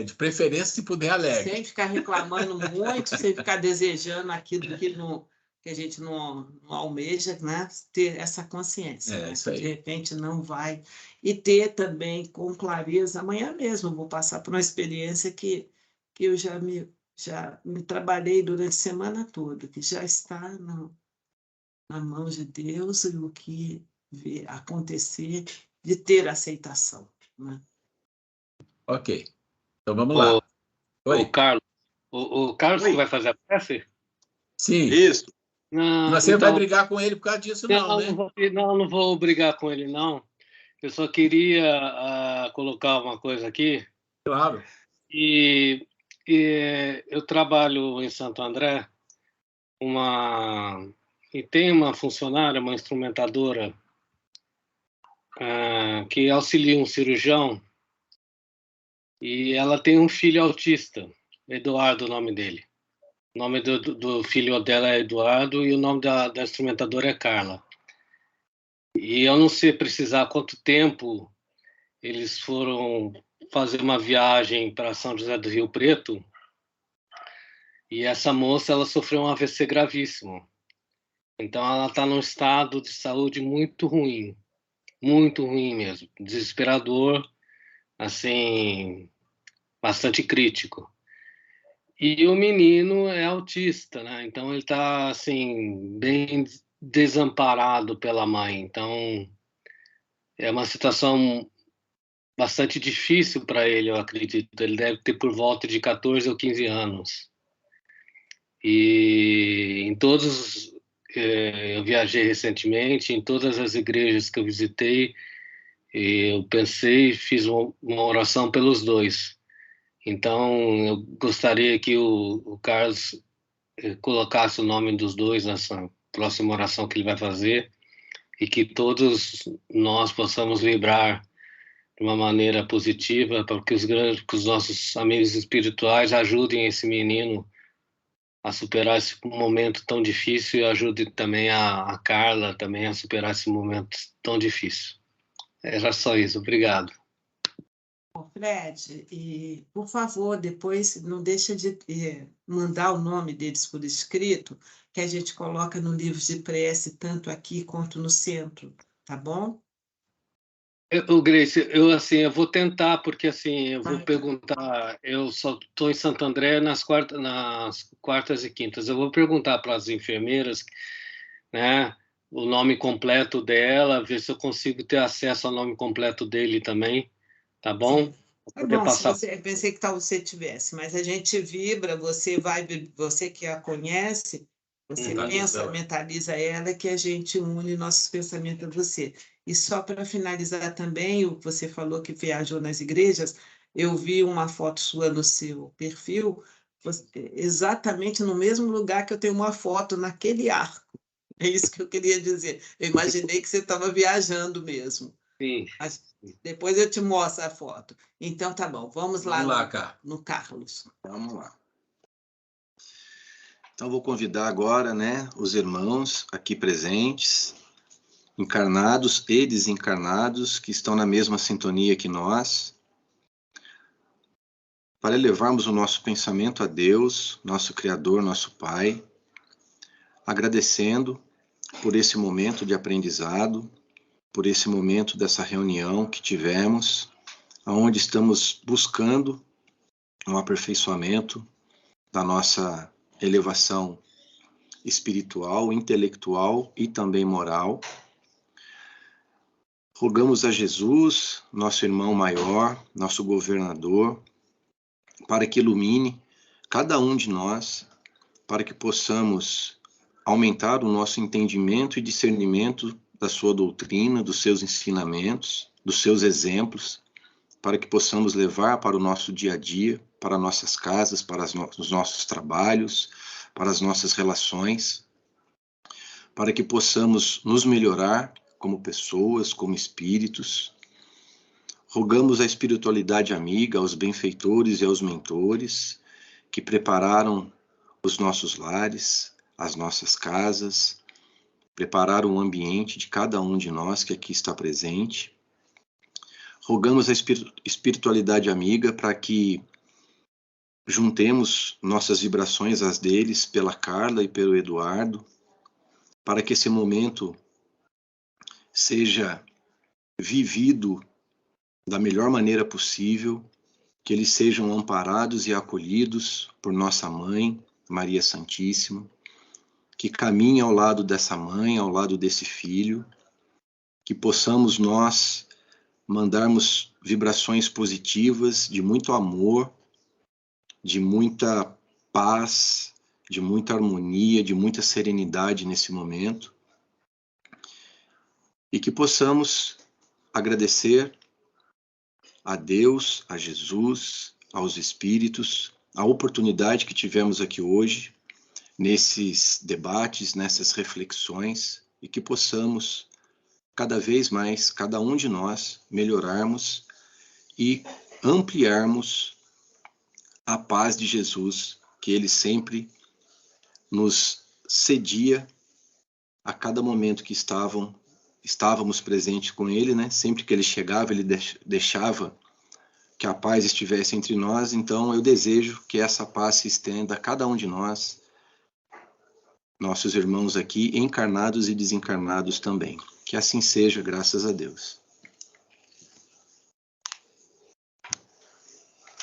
De preferência se puder alegre. Sem ficar reclamando muito, sem ficar desejando aquilo que a gente não almeja, né? Ter essa consciência, né? Isso aí. De repente não vai. E ter também com clareza, amanhã mesmo eu vou passar por uma experiência que eu já me trabalhei durante a semana toda, que já está na mão de Deus e o que acontecer, de ter aceitação, né? Ok. Então vamos lá. Oi. O Carlos Oi. que vai fazer a prece? Sim. Isso. Você então, vai brigar com ele por causa disso, não, né? Não vou brigar com ele, não. Eu só queria colocar uma coisa aqui. Claro. E eu trabalho em Santo André, e tem uma funcionária, uma instrumentadora que auxilia um cirurgião, e ela tem um filho autista, Eduardo, o nome dele. O nome do filho dela é Eduardo e o nome da instrumentadora é Carla. E eu não sei precisar quanto tempo eles foram fazer uma viagem para São José do Rio Preto, e essa moça, ela sofreu um AVC gravíssimo. Então ela está num estado de saúde muito ruim mesmo, desesperador, assim, bastante crítico. E o menino é autista, né? Então ele está assim bem desamparado pela mãe. Então é uma situação bastante difícil para ele, eu acredito. Ele deve ter por volta de 14 ou 15 anos. E em todos, eu viajei recentemente, em todas as igrejas que eu visitei, eu pensei, fiz uma oração pelos dois. Então, eu gostaria que o Carlos colocasse o nome dos dois nessa próxima oração que ele vai fazer, e que todos nós possamos vibrar de uma maneira positiva, para que os nossos amigos espirituais ajudem esse menino a superar esse momento tão difícil, e ajude também a Carla também a superar esse momento tão difícil. Era só isso, obrigado. Fred, e por favor, depois não deixa de mandar o nome deles por escrito, que a gente coloca no livro de prece, tanto aqui quanto no centro, tá bom? Grace, eu vou tentar, porque assim, eu vou perguntar, eu só estou em Santo André nas quartas e quintas, eu vou perguntar para as enfermeiras, né, o nome completo dela, ver se eu consigo ter acesso ao nome completo dele também, tá bom? Sim. É bom, pensei que talvez você tivesse, mas a gente vibra, você que a conhece, você mentaliza ela, que a gente une nossos pensamentos a você. E só para finalizar também, o que você falou que viajou nas igrejas, eu vi uma foto sua no seu perfil, exatamente no mesmo lugar que eu tenho uma foto, naquele arco. É isso que eu queria dizer. Eu imaginei que você estava viajando mesmo. Sim. Mas depois eu te mostro a foto. Então tá bom, vamos lá no Carlos. Vamos lá. Então vou convidar agora, né, os irmãos aqui presentes, encarnados e desencarnados, que estão na mesma sintonia que nós, para elevarmos o nosso pensamento a Deus, nosso Criador, nosso Pai, agradecendo por esse momento de aprendizado, por esse momento dessa reunião que tivemos, onde estamos buscando um aperfeiçoamento da nossa elevação espiritual, intelectual e também moral. Rogamos a Jesus, nosso irmão maior, nosso governador, para que ilumine cada um de nós, para que possamos aumentar o nosso entendimento e discernimento da sua doutrina, dos seus ensinamentos, dos seus exemplos, para que possamos levar para o nosso dia a dia, para nossas casas, para os nossos trabalhos, para as nossas relações, para que possamos nos melhorar como pessoas, como espíritos. Rogamos a espiritualidade amiga, aos benfeitores e aos mentores, que prepararam os nossos lares, as nossas casas, prepararam o ambiente de cada um de nós que aqui está presente. Rogamos a espiritualidade amiga para que juntemos nossas vibrações às deles, pela Carla e pelo Eduardo, para que esse momento seja vivido da melhor maneira possível, que eles sejam amparados e acolhidos por nossa Mãe, Maria Santíssima, que caminhe ao lado dessa mãe, ao lado desse filho, que possamos nós mandarmos vibrações positivas de muito amor, de muita paz, de muita harmonia, de muita serenidade nesse momento, e que possamos agradecer a Deus, a Jesus, aos Espíritos, a oportunidade que tivemos aqui hoje, nesses debates, nessas reflexões, e que possamos cada vez mais, cada um de nós, melhorarmos e ampliarmos a paz de Jesus, que ele sempre nos cedia a cada momento que estávamos presentes com ele, né? Sempre que ele chegava, ele deixava que a paz estivesse entre nós. Então, eu desejo que essa paz se estenda a cada um de nós, nossos irmãos aqui, encarnados e desencarnados também. Que assim seja, graças a Deus.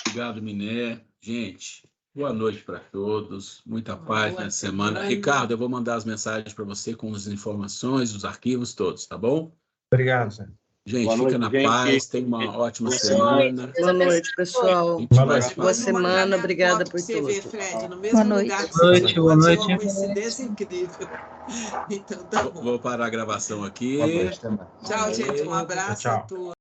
Obrigado, Miné. Gente, boa noite para todos. Muita paz nessa semana. Ricardo, eu vou mandar as mensagens para você com as informações, os arquivos todos, tá bom? Obrigado, Zé. Gente, fica na paz, tenha uma ótima semana. Boa noite, pessoal. Boa semana, obrigada por tudo. Fred, no mesmo lugar que você foi. Boa noite. Uma coincidência incrível. Então, tá bom. Vou parar a gravação aqui. Tchau, gente. Um abraço a todos.